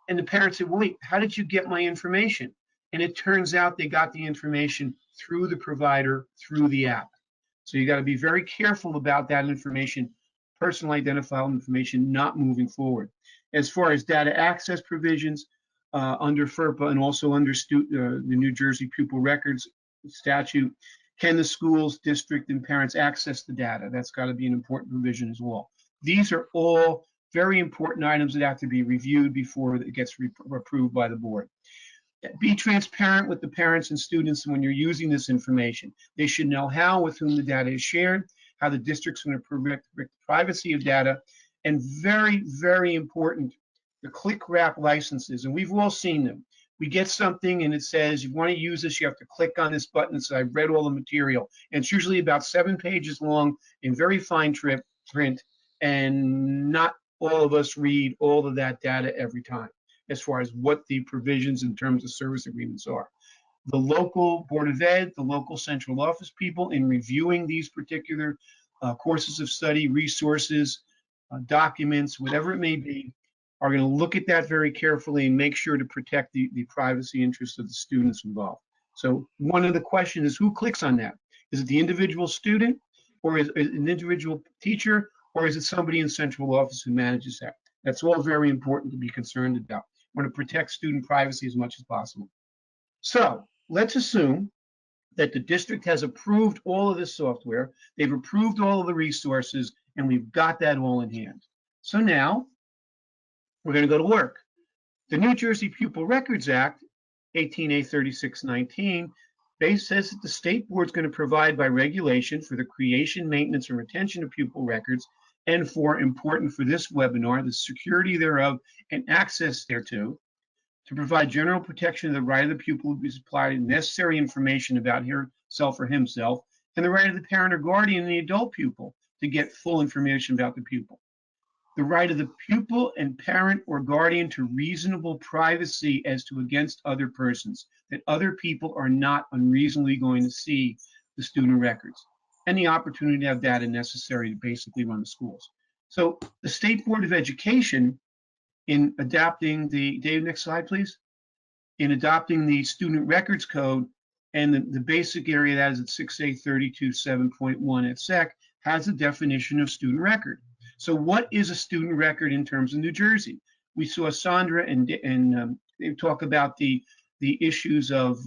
And the parents said, well, wait, how did you get my information? And it turns out they got the information through the provider, through the app. So you got to be very careful about that information, personal identifiable information, not moving forward. As far as data access provisions under FERPA and also under the New Jersey Pupil Records Statute, can the schools, district, and parents access the data? That's got to be an important provision as well. These are all very important items that have to be reviewed before it gets approved by the board. Be transparent with the parents and students when you're using this information. They should know how, with whom the data is shared, how the district's going to protect the privacy of data, and very, very important, the click wrap licenses. And we've all seen them. We get something and it says, you want to use this, you have to click on this button. So I've read all the material. And it's usually about 7 pages long in very fine print. And not all of us read all of that data every time, as far as what the provisions in terms of service agreements are. The local Board of Ed, the local central office people, in reviewing these particular courses of study, resources, documents, whatever it may be, are going to look at that very carefully and make sure to protect the privacy interests of the students involved. So one of the questions is, who clicks on that? Is it the individual student, or is it an individual teacher, or is it somebody in central office who manages that? That's all very important to be concerned about. We want to protect student privacy as much as possible. So let's assume that the district has approved all of this software, they've approved all of the resources, and we've got that all in hand. So now we're going to go to work. The New Jersey Pupil Records Act, 18A 3619, says that the state board is going to provide by regulation for the creation, maintenance, and retention of pupil records, and for, important for this webinar, the security thereof and access thereto, to provide general protection of the right of the pupil to be supplied necessary information about herself or himself, and the right of the parent or guardian and the adult pupil to get full information about the pupil. The right of the pupil and parent or guardian to reasonable privacy as to against other persons, that other people are not unreasonably going to see the student records, and the opportunity to have data necessary to basically run the schools. So the State Board of Education, in adopting the, Dave, next slide, please. In adopting the Student Records Code, and the basic area that is at 6A 32.7.1 at SEC, has a definition of student record. So what is a student record in terms of New Jersey? We saw Sandra and they talk about the issues of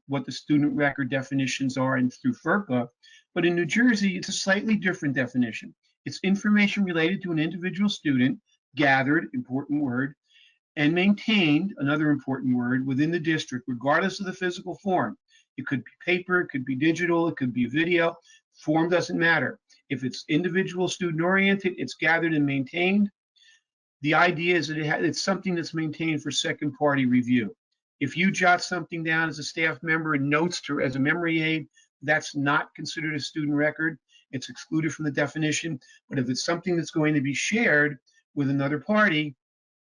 what the student record definitions are and through FERPA, but in New Jersey, it's a slightly different definition. It's information related to an individual student, gathered, important word, and maintained, another important word, within the district, regardless of the physical form. It could be paper, it could be digital, it could be video. Form doesn't matter. If it's individual student oriented, it's gathered and maintained. The idea is that it's something that's maintained for second party review. If you jot something down as a staff member and notes to as a memory aid, that's not considered a student record. It's excluded from the definition. But if it's something that's going to be shared with another party,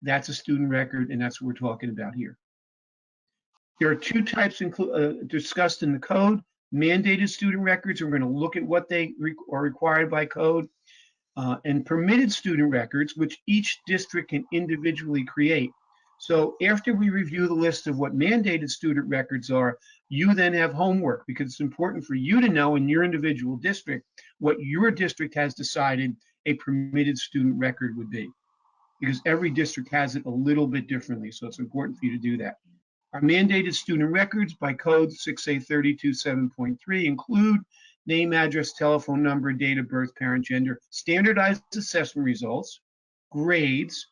that's a student record, and that's what we're talking about here. There are two types discussed in the code: mandated student records, and we're going to look at what they are required by code, and permitted student records, which each district can individually create. So after we review the list of what mandated student records are, you then have homework, because it's important for you to know in your individual district what your district has decided a permitted student record would be, because every district has it a little bit differently. So it's important for you to do that. Our mandated student records by code 6A 32.7.3 include name, address, telephone number, date of birth, parent, gender, standardized assessment results, grades,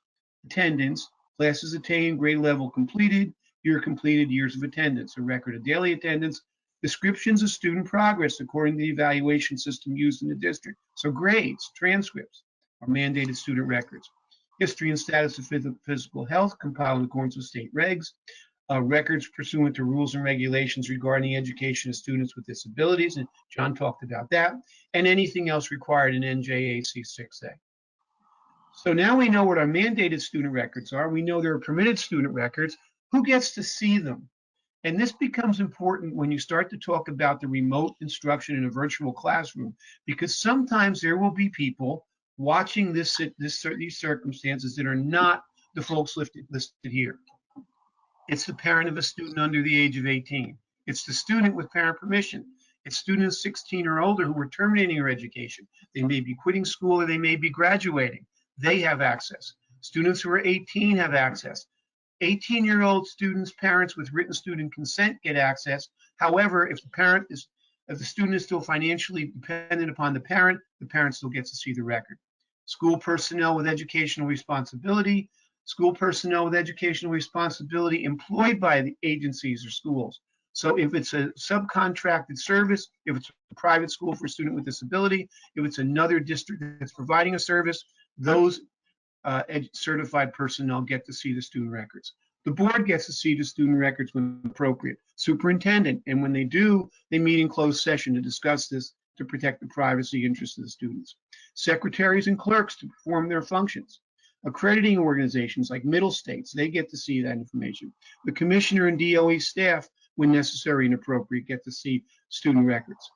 attendance, classes attained, grade level completed, year completed, years of attendance, a record of daily attendance, descriptions of student progress according to the evaluation system used in the district. So grades, transcripts are mandated student records. History and status of physical health compiled in accordance with state regs. Records pursuant to rules and regulations regarding the education of students with disabilities, and John talked about that, and anything else required in NJAC 6A. So now we know what our mandated student records are. We know there are permitted student records. Who gets to see them? And this becomes important when you start to talk about the remote instruction in a virtual classroom, because sometimes there will be people watching these circumstances that are not the folks listed here. It's the parent of a student under the age of 18. It's the student with parent permission. It's students 16 or older who are terminating their education. They may be quitting school or they may be graduating. They have access. Students who are 18 have access. 18-year-old students' parents with written student consent get access. However, if the student is still financially dependent upon the parent still gets to see the record. School personnel with educational responsibility, school personnel with educational responsibility employed by the agencies or schools. So if it's a subcontracted service, if it's a private school for a student with disability, if it's another district that's providing a service, those certified personnel get to see the student records. The board gets to see the student records when appropriate. Superintendent, and when they do, they meet in closed session to discuss this to protect the privacy interests of the students. Secretaries and clerks to perform their functions. Accrediting organizations like Middle States, they get to see that information. The commissioner and DOE staff, when necessary and appropriate, get to see student records.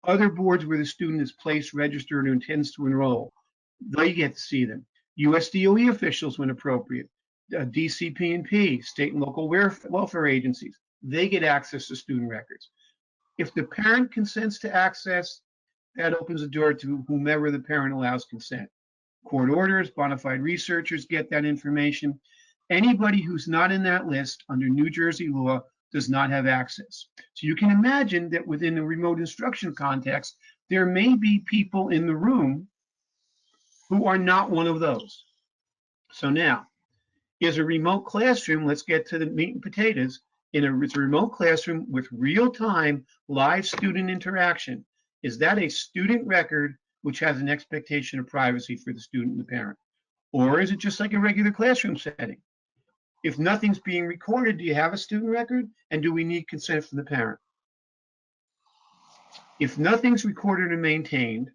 Other boards where the student is placed, registered, or intends to enroll, they get to see them. US DOE officials, when appropriate, DCP&P, state and local welfare agencies, they get access to student records. If the parent consents to access, that opens the door to whomever the parent allows consent. Court orders, bona fide researchers get that information. Anybody who's not in that list under New Jersey law does not have access. So you can imagine that within the remote instruction context, there may be people in the room who are not one of those. So now, is a remote classroom, let's get to the meat and potatoes, it's a remote classroom with real-time live student interaction. Is that a student record which has an expectation of privacy for the student and the parent? Or is it just like a regular classroom setting? If nothing's being recorded, do you have a student record? And do we need consent from the parent? If nothing's recorded or maintained,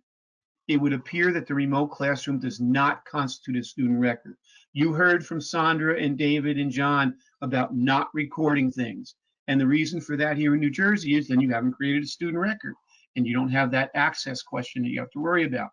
it would appear that the remote classroom does not constitute a student record. You heard from Sandra and David and John about not recording things. And the reason for that here in New Jersey is then you haven't created a student record and you don't have that access question that you have to worry about.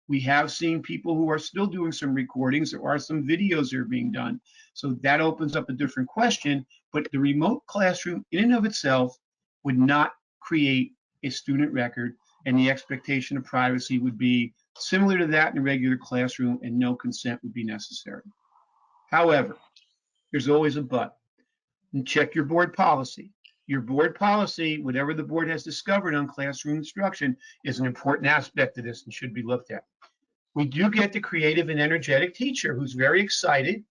We have seen people who are still doing some recordings. There are some videos that are being done. So that opens up a different question, but the remote classroom in and of itself would not create a student record, and the expectation of privacy would be similar to that in a regular classroom, and no consent would be necessary. However, there's always a but. And check your board policy. Your board policy, whatever the board has discovered on classroom instruction, is an important aspect of this and should be looked at. We do get the creative and energetic teacher who's very excited,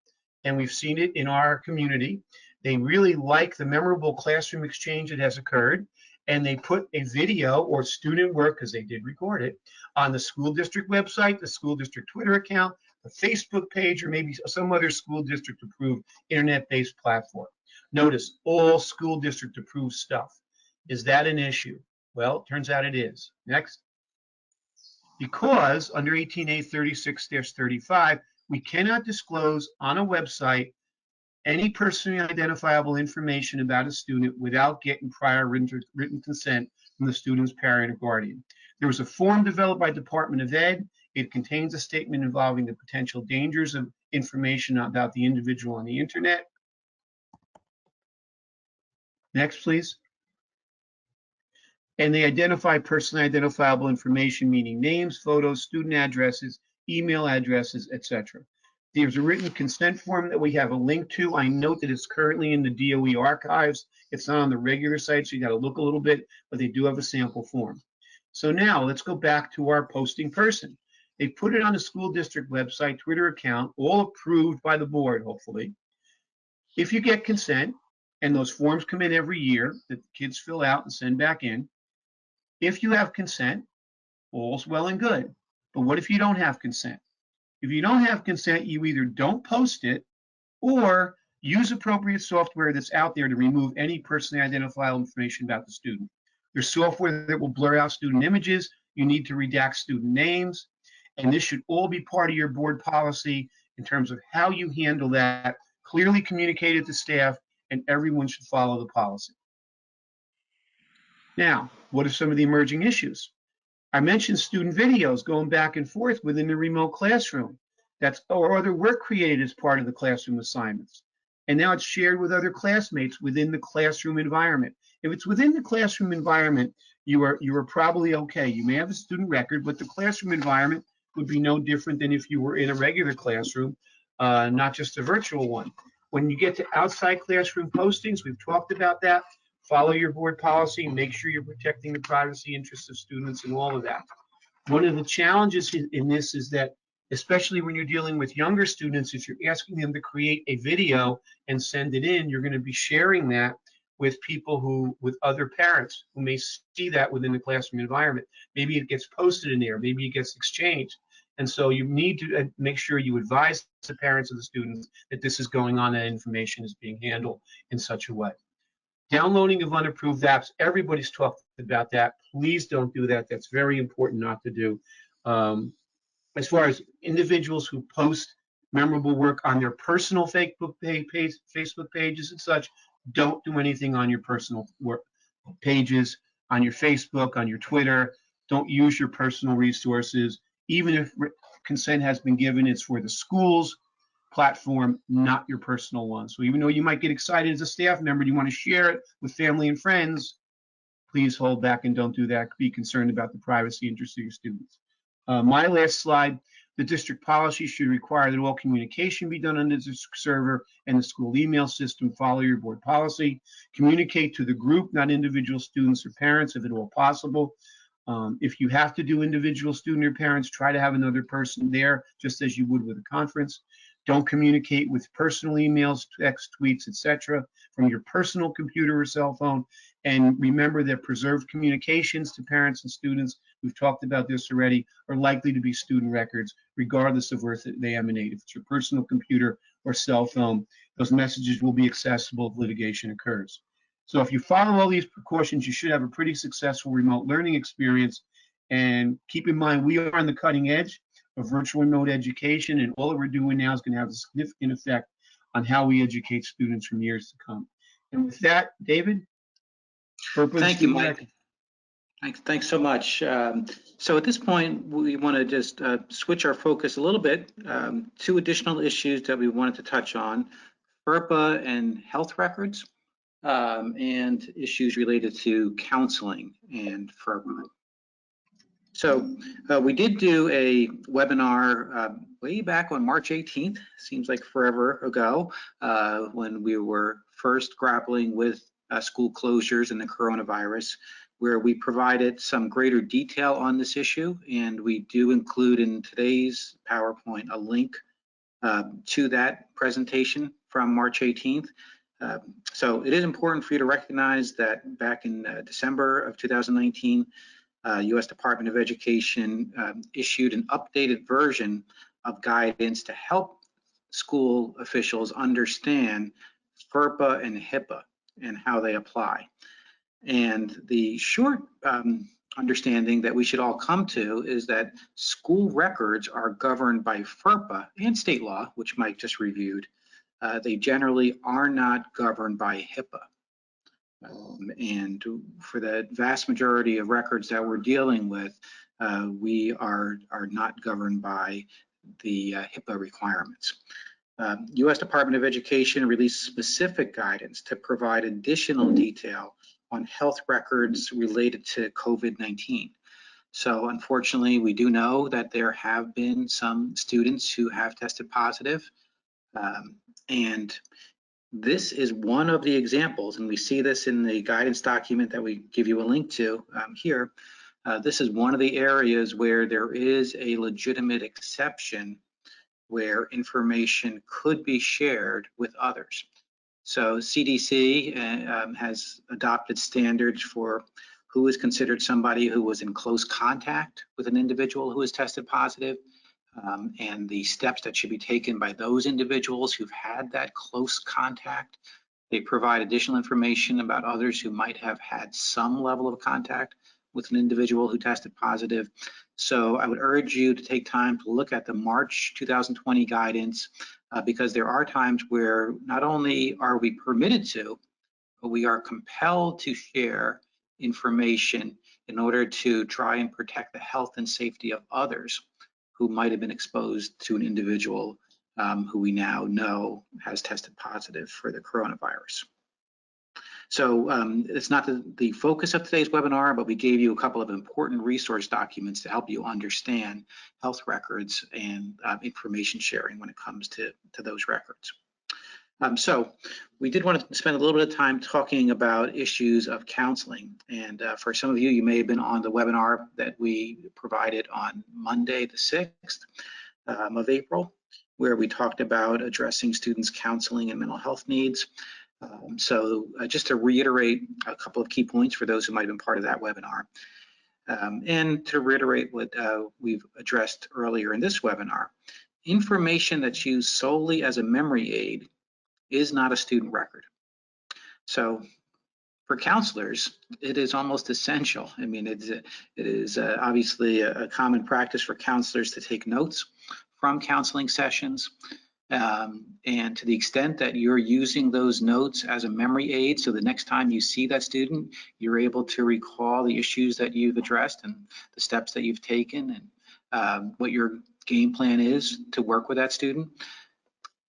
and we've seen it in our community. They really like the memorable classroom exchange that has occurred, and they put a video or student work, because they did record it, on the school district website, the school district Twitter account, the Facebook page, or maybe some other school district approved internet-based platform. Notice all school district approved stuff. Is that an issue? Well, it turns out it is. Next. Because under 18A 36-35, we cannot disclose on a website any personally identifiable information about a student without getting prior written consent from the student's parent or guardian. There was a form developed by Department of Ed. It contains a statement involving the potential dangers of information about the individual on the internet. Next, please. And they identify personally identifiable information, meaning names, photos, student addresses, email addresses, etc. There's a written consent form that we have a link to. I note that it's currently in the DOE archives. It's not on the regular site, so you got to look a little bit, but they do have a sample form. So now let's go back to our posting person. They put it on the school district website, Twitter account, all approved by the board, hopefully. If you get consent, and those forms come in every year that the kids fill out and send back in, if you have consent, all's well and good. But what if you don't have consent? If you don't have consent, you either don't post it or use appropriate software that's out there to remove any personally identifiable information about the student. There's software that will blur out student images. You need to redact student names. And this should all be part of your board policy in terms of how you handle that, clearly communicated to staff, and everyone should follow the policy. Now, what are some of the emerging issues? I mentioned student videos going back and forth within the remote classroom. That's or other work created as part of the classroom assignments. And now it's shared with other classmates within the classroom environment. If it's within the classroom environment, you are probably okay. You may have a student record, but the classroom environment would be no different than if you were in a regular classroom, not just a virtual one. When you get to outside classroom postings, we've talked about that. Follow your board policy, make sure you're protecting the privacy interests of students and all of that. One of the challenges in this is that especially when you're dealing with younger students. If you're asking them to create a video and send it in, you're going to be sharing that with people with other parents who may see that within the classroom environment. Maybe it gets posted in there, maybe it gets exchanged. And so you need to make sure you advise the parents of the students that this is going on, that information is being handled in such a way. Downloading of unapproved apps, everybody's talked about that. Please don't do that. That's very important not to do. As far as individuals who post memorable work on their personal Facebook pages and such, don't do anything on your personal work pages, on your Facebook, on your Twitter. Don't use your personal resources. Even if consent has been given, it's for the school's platform, not your personal one. So even though you might get excited as a staff member, you want to share it with family and friends, please hold back and don't do that. Be concerned about the privacy interests of your students. My last slide, the district policy should require that all communication be done on the district server and the school email system. Follow your board policy. Communicate to the group, not individual students or parents, if at all possible. If you have to do individual student or parents, try to have another person there, just as you would with a conference. Don't communicate with personal emails, text, tweets, etc., from your personal computer or cell phone. And remember that preserved communications to parents and students, we've talked about this already, are likely to be student records, regardless of where they emanate. If it's your personal computer or cell phone, those messages will be accessible if litigation occurs. So if you follow all these precautions, you should have a pretty successful remote learning experience. And keep in mind, we are on the cutting edge of virtual remote education, and all that we're doing now is going to have a significant effect on how we educate students from years to come. And with that, David? Thank you, Mike. Thanks so much. So at this point, we want to just switch our focus a little bit. Two additional issues that we wanted to touch on: FERPA and health records, and issues related to counseling and FERPA. So we did do a webinar way back on March 18th, seems like forever ago, when we were first grappling with school closures and the coronavirus, where we provided some greater detail on this issue. And we do include in today's PowerPoint a link to that presentation from March 18th. So it is important for you to recognize that back in December of 2019, U.S. Department of Education issued an updated version of guidance to help school officials understand FERPA and HIPAA and how they apply. And the short understanding that we should all come to is that school records are governed by FERPA and state law, which Mike just reviewed. They generally are not governed by HIPAA. And for the vast majority of records that we're dealing with, we are not governed by the HIPAA requirements. U.S. Department of Education released specific guidance to provide additional detail on health records related to COVID-19. So unfortunately, we do know that there have been some students who have tested positive, and this is one of the examples, and we see this in the guidance document that we give you a link to here. This is one of the areas where there is a legitimate exception where information could be shared with others. So CDC has adopted standards for who is considered somebody who was in close contact with an individual who has tested positive, and the steps that should be taken by those individuals who've had that close contact. They provide additional information about others who might have had some level of contact with an individual who tested positive. So I would urge you to take time to look at the March 2020 guidance, because there are times where not only are we permitted to, but we are compelled to share information in order to try and protect the health and safety of others who might have been exposed to an individual who we now know has tested positive for the coronavirus. So it's not the focus of today's webinar, but we gave you a couple of important resource documents to help you understand health records and information sharing when it comes to those records. So we did want to spend a little bit of time talking about issues of counseling. And for some of you, you may have been on the webinar that we provided on Monday the 6th. of April, where we talked about addressing students' counseling and mental health needs. Just to reiterate a couple of key points for those who might have been part of that webinar, and to reiterate what we've addressed earlier in this webinar, information that's used solely as a memory aid is not a student record. So for counselors, it is almost essential. I mean, it is obviously a common practice for counselors to take notes from counseling sessions. And to the extent that you're using those notes as a memory aid, so the next time you see that student, you're able to recall the issues that you've addressed and the steps that you've taken and what your game plan is to work with that student,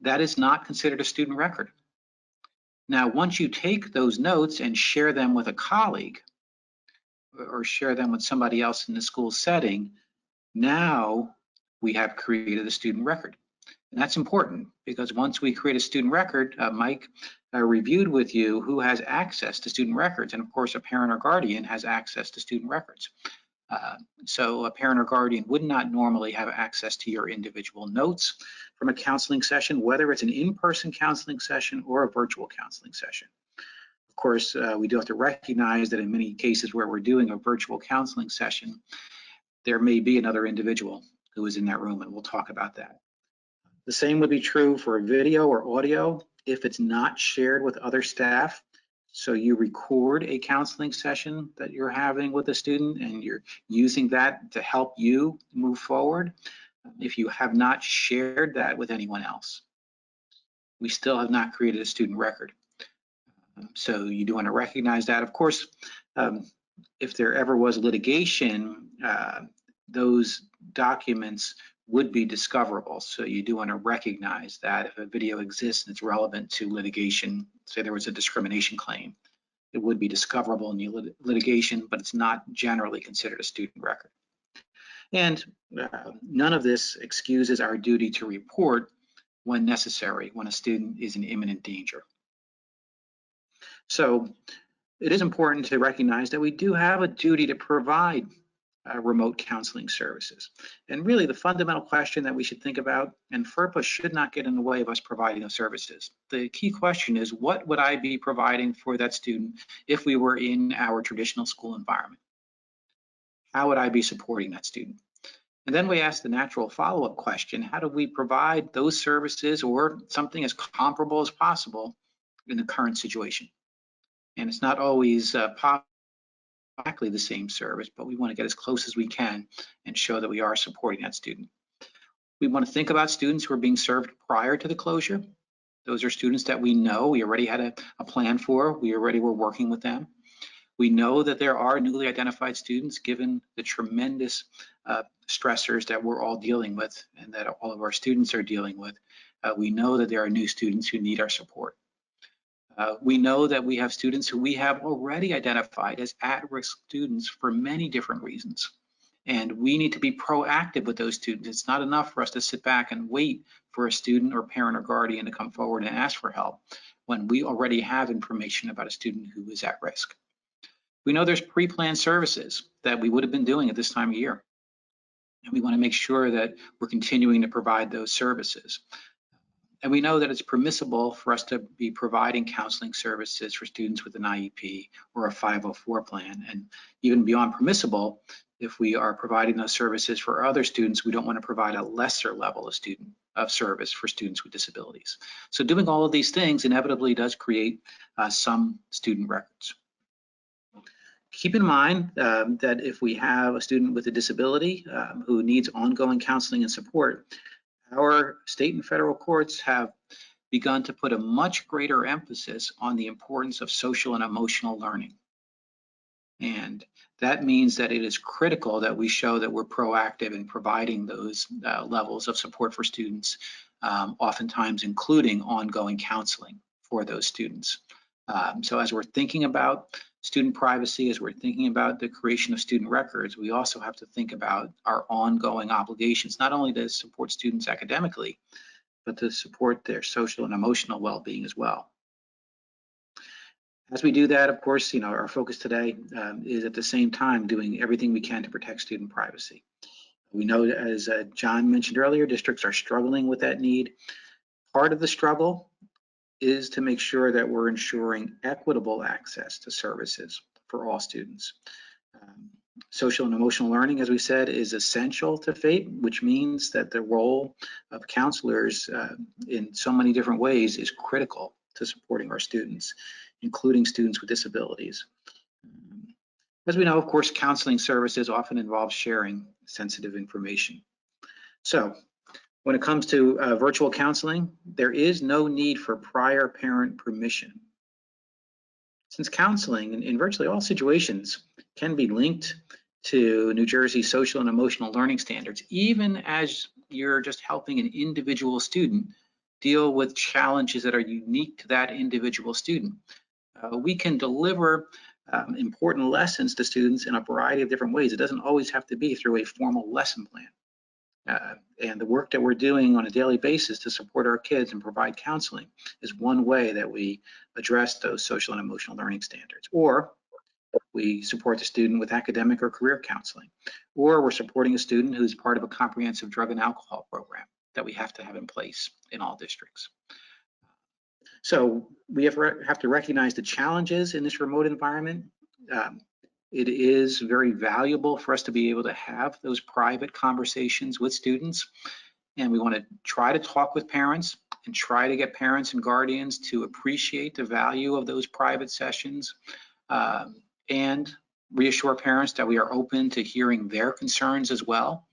that is not considered a student record. Now, once you take those notes and share them with a colleague or share them with somebody else in the school setting, now we have created a student record. And that's important because once we create a student record, Mike reviewed with you who has access to student records. And of course, a parent or guardian has access to student records. So a parent or guardian would not normally have access to your individual notes from a counseling session, whether it's an in-person counseling session or a virtual counseling session. Of course, we do have to recognize that in many cases where we're doing a virtual counseling session, there may be another individual who is in that room, and we'll talk about that. The same would be true for a video or audio if it's not shared with other staff. So you record a counseling session that you're having with a student and you're using that to help you move forward. If you have not shared that with anyone else, we still have not created a student record. So you do want to recognize that. Of course, if there ever was litigation, those documents would be discoverable. So you do want to recognize that if a video exists and it's relevant to litigation, say there was a discrimination claim, it would be discoverable in the litigation, but it's not generally considered a student record. And none of this excuses our duty to report when necessary, when a student is in imminent danger. So it is important to recognize that we do have a duty to provide remote counseling services. And really the fundamental question that we should think about, and FERPA should not get in the way of us providing those services. The key question is, what would I be providing for that student if we were in our traditional school environment? How would I be supporting that student? And then we ask the natural follow-up question, how do we provide those services or something as comparable as possible in the current situation? And it's not always possible exactly the same service, but we want to get as close as we can and show that we are supporting that student. We want to think about students who are being served prior to the closure. Those are students that we know we already had a plan for. We already were working with them. We know that there are newly identified students given the tremendous stressors that we're all dealing with and that all of our students are dealing with. We know that there are new students who need our support. We know that we have students who we have already identified as at-risk students for many different reasons. And we need to be proactive with those students. It's not enough for us to sit back and wait for a student or parent or guardian to come forward and ask for help when we already have information about a student who is at risk. We know there's pre-planned services that we would have been doing at this time of year. And we want to make sure that we're continuing to provide those services. And we know that it's permissible for us to be providing counseling services for students with an IEP or a 504 plan. And even beyond permissible, if we are providing those services for other students, we don't want to provide a lesser level of service for students with disabilities. So doing all of these things inevitably does create some student records. Keep in mind that if we have a student with a disability who needs ongoing counseling and support, our state and federal courts have begun to put a much greater emphasis on the importance of social and emotional learning. And that means that it is critical that we show that we're proactive in providing those levels of support for students, oftentimes including ongoing counseling for those students. So as we're thinking about student privacy, as we're thinking about the creation of student records, we also have to think about our ongoing obligations, not only to support students academically, but to support their social and emotional well-being as well. As we do that, of course, our focus today is at the same time doing everything we can to protect student privacy. We know, as John mentioned earlier, districts are struggling with that need. Part of the struggle is to make sure that we're ensuring equitable access to services for all students. Social and emotional learning, as we said, is essential to FAPE, which means that the role of counselors in so many different ways is critical to supporting our students, including students with disabilities. As we know, of course, counseling services often involve sharing sensitive information. So when it comes to virtual counseling, there is no need for prior parent permission. Since counseling in virtually all situations can be linked to New Jersey social and emotional learning standards, even as you're just helping an individual student deal with challenges that are unique to that individual student. We can deliver important lessons to students in a variety of different ways. It doesn't always have to be through a formal lesson plan. And the work that we're doing on a daily basis to support our kids and provide counseling is one way that we address those social and emotional learning standards. Or we support the student with academic or career counseling, or we're supporting a student who's part of a comprehensive drug and alcohol program that we have to have in place in all districts. So we have to recognize the challenges in this remote environment. It is very valuable for us to be able to have those private conversations with students. And we want to try to talk with parents and try to get parents and guardians to appreciate the value of those private sessions, and reassure parents that we are open to hearing their concerns as well.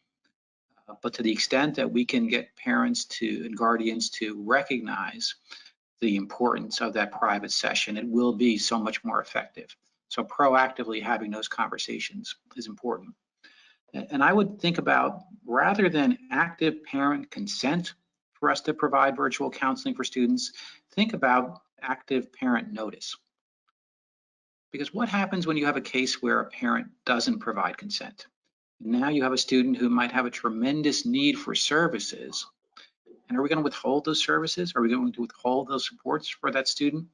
But to the extent that we can get parents and guardians to recognize the importance of that private session, it will be so much more effective. So proactively having those conversations is important. And I would think about, rather than active parent consent for us to provide virtual counseling for students, think about active parent notice. Because what happens when you have a case where a parent doesn't provide consent? Now you have a student who might have a tremendous need for services. And are we going to withhold those services? Are we going to withhold those supports for that student?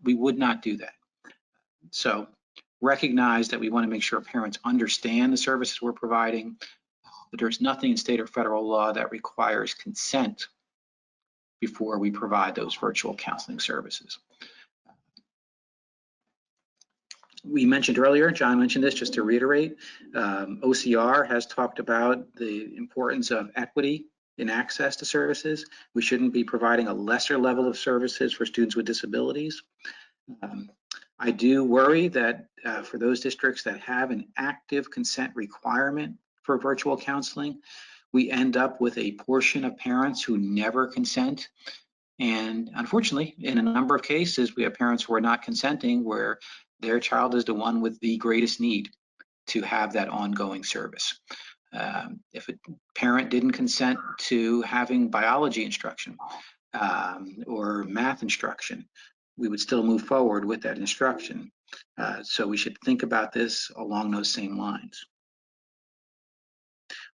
We would not do that. So recognize that we want to make sure parents understand the services we're providing, but there's nothing in state or federal law that requires consent before we provide those virtual counseling services. We mentioned earlier, John mentioned this, just to reiterate, OCR has talked about the importance of equity in access to services. We shouldn't be providing a lesser level of services for students with disabilities. I do worry that for those districts that have an active consent requirement for virtual counseling, we end up with a portion of parents who never consent. And unfortunately, in a number of cases, we have parents who are not consenting where their child is the one with the greatest need to have that ongoing service. If a parent didn't consent to having biology instruction or math instruction, we would still move forward with that instruction. So we should think about this along those same lines.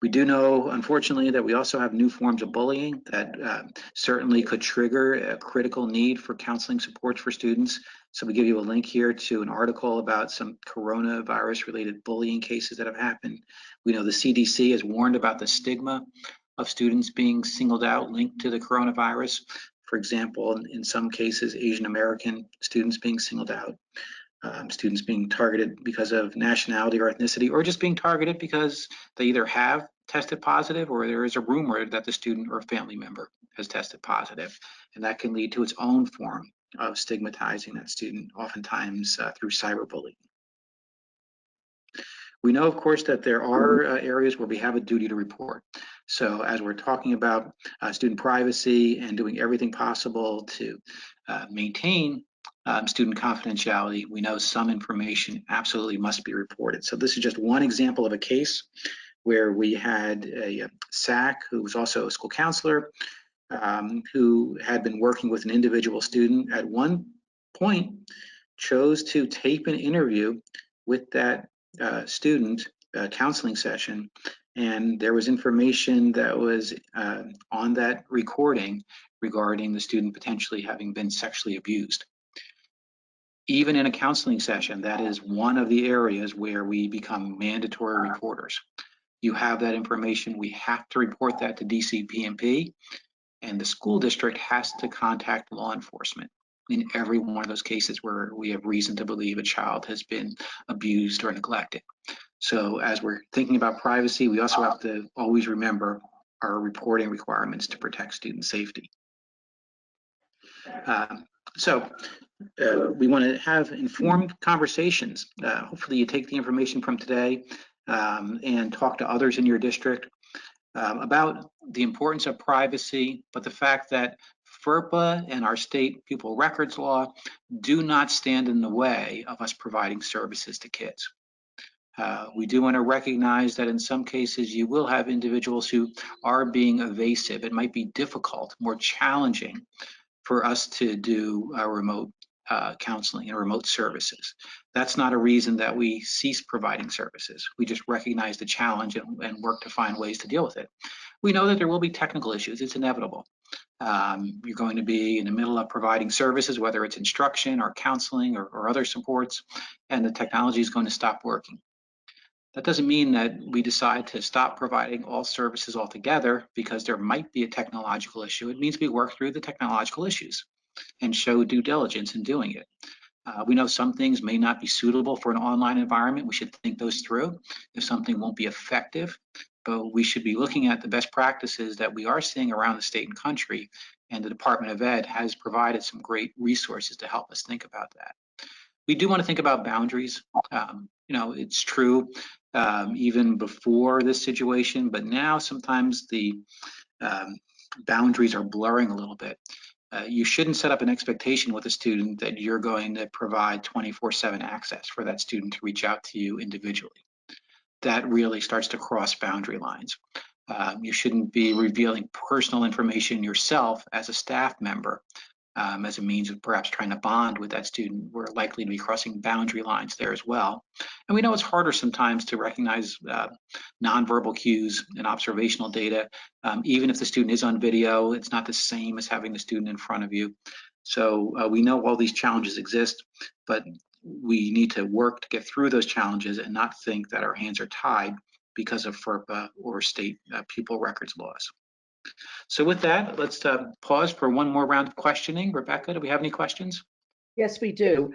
We do know, unfortunately, that we also have new forms of bullying that certainly could trigger a critical need for counseling supports for students. So we give you a link here to an article about some coronavirus-related bullying cases that have happened. We know the CDC has warned about the stigma of students being singled out linked to the coronavirus. For example, in some cases, Asian American students being singled out. Students being targeted because of nationality or ethnicity, or just being targeted because they either have tested positive or there is a rumor that the student or family member has tested positive. And that can lead to its own form of stigmatizing that student, oftentimes through cyberbullying. We know, of course, that there are areas where we have a duty to report. So as we're talking about student privacy and doing everything possible to maintain student confidentiality, we know some information absolutely must be reported. So this is just one example of a case where we had a SAC who was also a school counselor who had been working with an individual student. At one point chose to tape an interview with that student counseling session, and there was information that was on that recording regarding the student potentially having been sexually abused. Even in a counseling session, that is one of the areas where we become mandatory reporters. You have that information. We have to report that to DCPMP, and the school district has to contact law enforcement in every one of those cases where we have reason to believe a child has been abused or neglected. So as we're thinking about privacy, we also have to always remember our reporting requirements to protect student safety. We want to have informed conversations. Hopefully you take the information from today and talk to others in your district about the importance of privacy, but the fact that FERPA and our state pupil records law do not stand in the way of us providing services to kids. We do want to recognize that in some cases you will have individuals who are being evasive. It might be difficult, more challenging for us to do remote counseling and remote services. That's not a reason that we cease providing services. We just recognize the challenge and work to find ways to deal with it. We know that there will be technical issues. It's inevitable. You're going to be in the middle of providing services, whether it's instruction or counseling or other supports, and the technology is going to stop working. That doesn't mean that we decide to stop providing all services altogether because there might be a technological issue. It means we work through the technological issues and show due diligence in doing it. We know some things may not be suitable for an online environment. We should think those through. If something won't be effective, but we should be looking at the best practices that we are seeing around the state and country, and the Department of Ed has provided some great resources to help us think about that. We do want to think about boundaries. It's true even before this situation, but now sometimes the boundaries are blurring a little bit. You shouldn't set up an expectation with a student that you're going to provide 24/7 access for that student to reach out to you individually. That really starts to cross boundary lines. You shouldn't be revealing personal information yourself as a staff member as a means of perhaps trying to bond with that student. We're likely to be crossing boundary lines there as well. And we know it's harder sometimes to recognize nonverbal cues and observational data. Even if the student is on video, it's not the same as having the student in front of you. So we know all these challenges exist, but we need to work to get through those challenges and not think that our hands are tied because of FERPA or state pupil records laws. So with that, let's pause for one more round of questioning. Rebecca, do we have any questions? Yes, we do.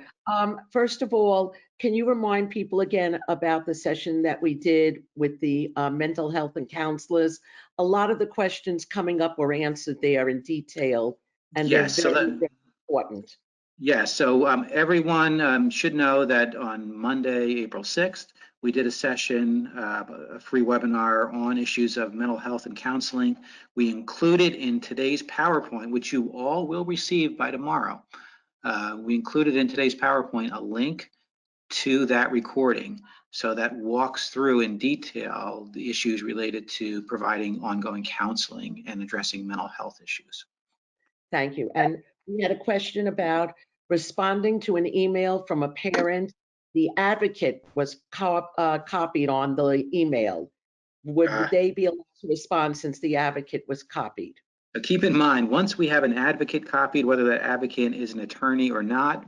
First of all, can you remind people again about the session that we did with the mental health and counselors? A lot of the questions coming up were answered there in detail, and yes, they're very important. Yes, so everyone should know that on Monday, April 6th, we did a session, a free webinar on issues of mental health and counseling. We included in today's PowerPoint, which you all will receive by tomorrow, we included in today's PowerPoint a link to that recording. So that walks through in detail the issues related to providing ongoing counseling and addressing mental health issues. Thank you. And we had a question about responding to an email from a parent. The advocate was copied on the email. Would they be able to respond since the advocate was copied? Keep in mind, once we have an advocate copied, whether that advocate is an attorney or not,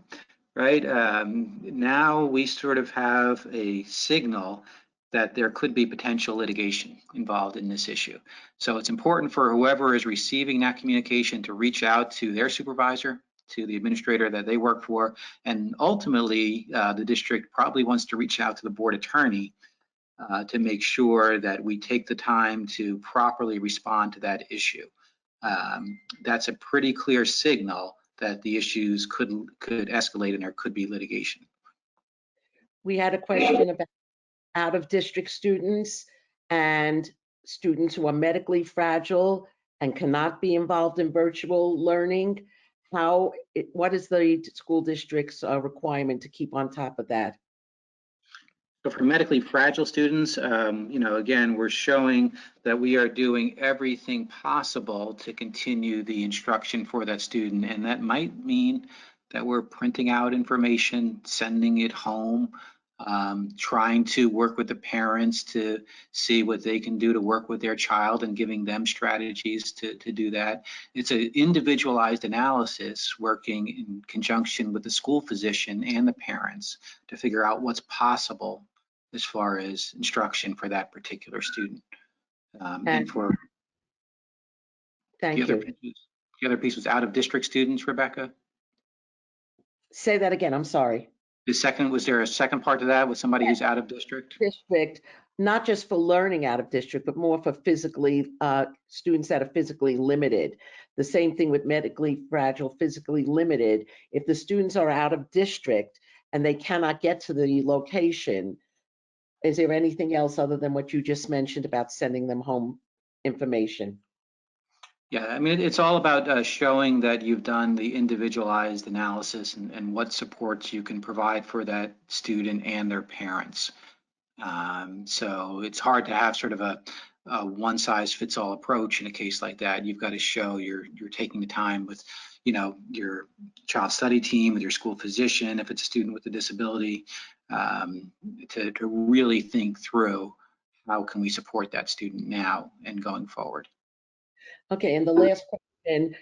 right, now we sort of have a signal that there could be potential litigation involved in this issue. So it's important for whoever is receiving that communication to reach out to their supervisor, to the administrator that they work for, and ultimately the district probably wants to reach out to the board attorney to make sure that we take the time to properly respond to that issue. That's a pretty clear signal that the issues could escalate and there could be litigation. We had a question about out-of-district students and students who are medically fragile and cannot be involved in virtual learning. What is the school district's requirement to keep on top of that? So for medically fragile students, again, we're showing that we are doing everything possible to continue the instruction for that student. And that might mean that we're printing out information, sending it home, trying to work with the parents to see what they can do to work with their child and giving them strategies to do that. It's an individualized analysis working in conjunction with the school physician and the parents to figure out what's possible as far as instruction for that particular student. And And for thank you. The other piece was out of district students, Rebecca. Say that again, I'm sorry. Was there a second part to that with somebody who's out of district? District, not just for learning out of district, but more for physically, students that are physically limited. The same thing with medically fragile, physically limited. If the students are out of district and they cannot get to the location, is there anything else other than what you just mentioned about sending them home information? Yeah, I mean, it's all about showing that you've done the individualized analysis and what supports you can provide for that student and their parents. So it's hard to have sort of a one-size-fits-all approach in a case like that. You've got to show you're taking the time with, your child study team, with your school physician, if it's a student with a disability, to really think through how can we support that student now and going forward. Okay, and the last question,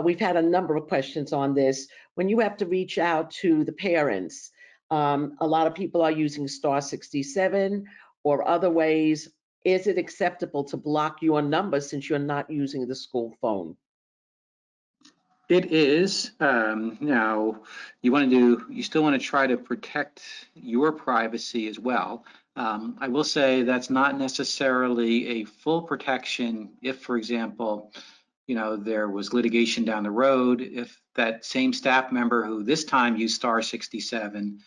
we've had a number of questions on this. When you have to reach out to the parents, a lot of people are using star 67 or other ways. Is it acceptable to block your number since you're not using the school phone? It is. Now, you still want to try to protect your privacy as well. I will say that's not necessarily a full protection if, for example, there was litigation down the road. If that same staff member who this time used star 67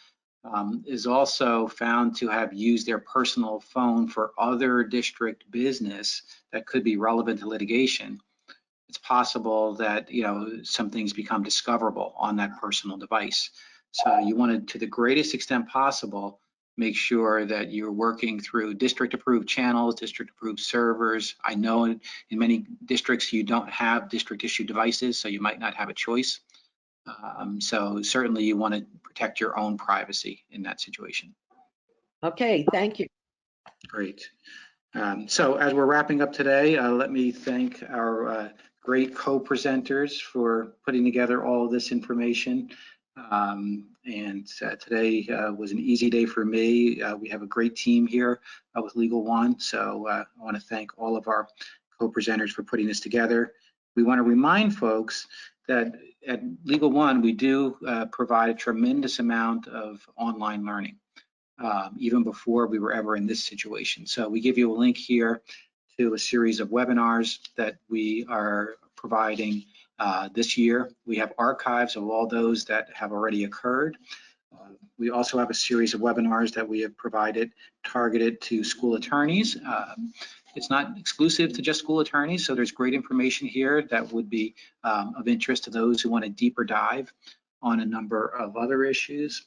is also found to have used their personal phone for other district business that could be relevant to litigation, it's possible that some things become discoverable on that personal device. So you want to the greatest extent possible, make sure that you're working through district approved channels, district approved servers. I know in many districts you don't have district issued devices, so you might not have a choice. So certainly you want to protect your own privacy in that situation. Okay, thank you. Great. So as we're wrapping up today, let me thank our great co-presenters for putting together all of this information. Today was an easy day for me. We have a great team here with Legal One, so I want to thank all of our co-presenters for putting this together. We want to remind folks that at Legal One, we do provide a tremendous amount of online learning. Even before we were ever in this situation. So we give you a link here to a series of webinars that we are providing this year. We have archives of all those that have already occurred. We also have a series of webinars that we have provided targeted to school attorneys. It's not exclusive to just school attorneys, so there's great information here that would be of interest to those who want a deeper dive on a number of other issues.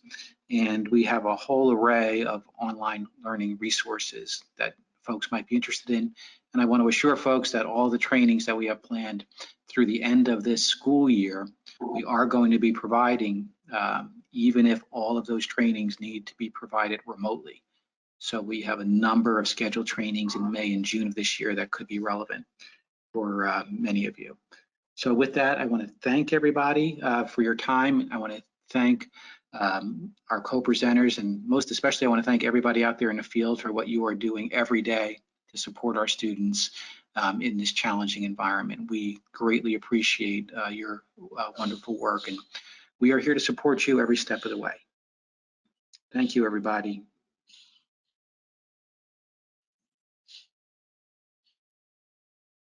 And we have a whole array of online learning resources that folks might be interested in. And I want to assure folks that all the trainings that we have planned through the end of this school year, we are going to be providing, even if all of those trainings need to be provided remotely. So we have a number of scheduled trainings in May and June of this year that could be relevant for many of you. So with that, I want to thank everybody for your time. I want to thank our co-presenters, and most especially I want to thank everybody out there in the field for what you are doing every day to support our students in this challenging environment. We greatly appreciate your wonderful work, and we are here to support you every step of the way. Thank you, everybody.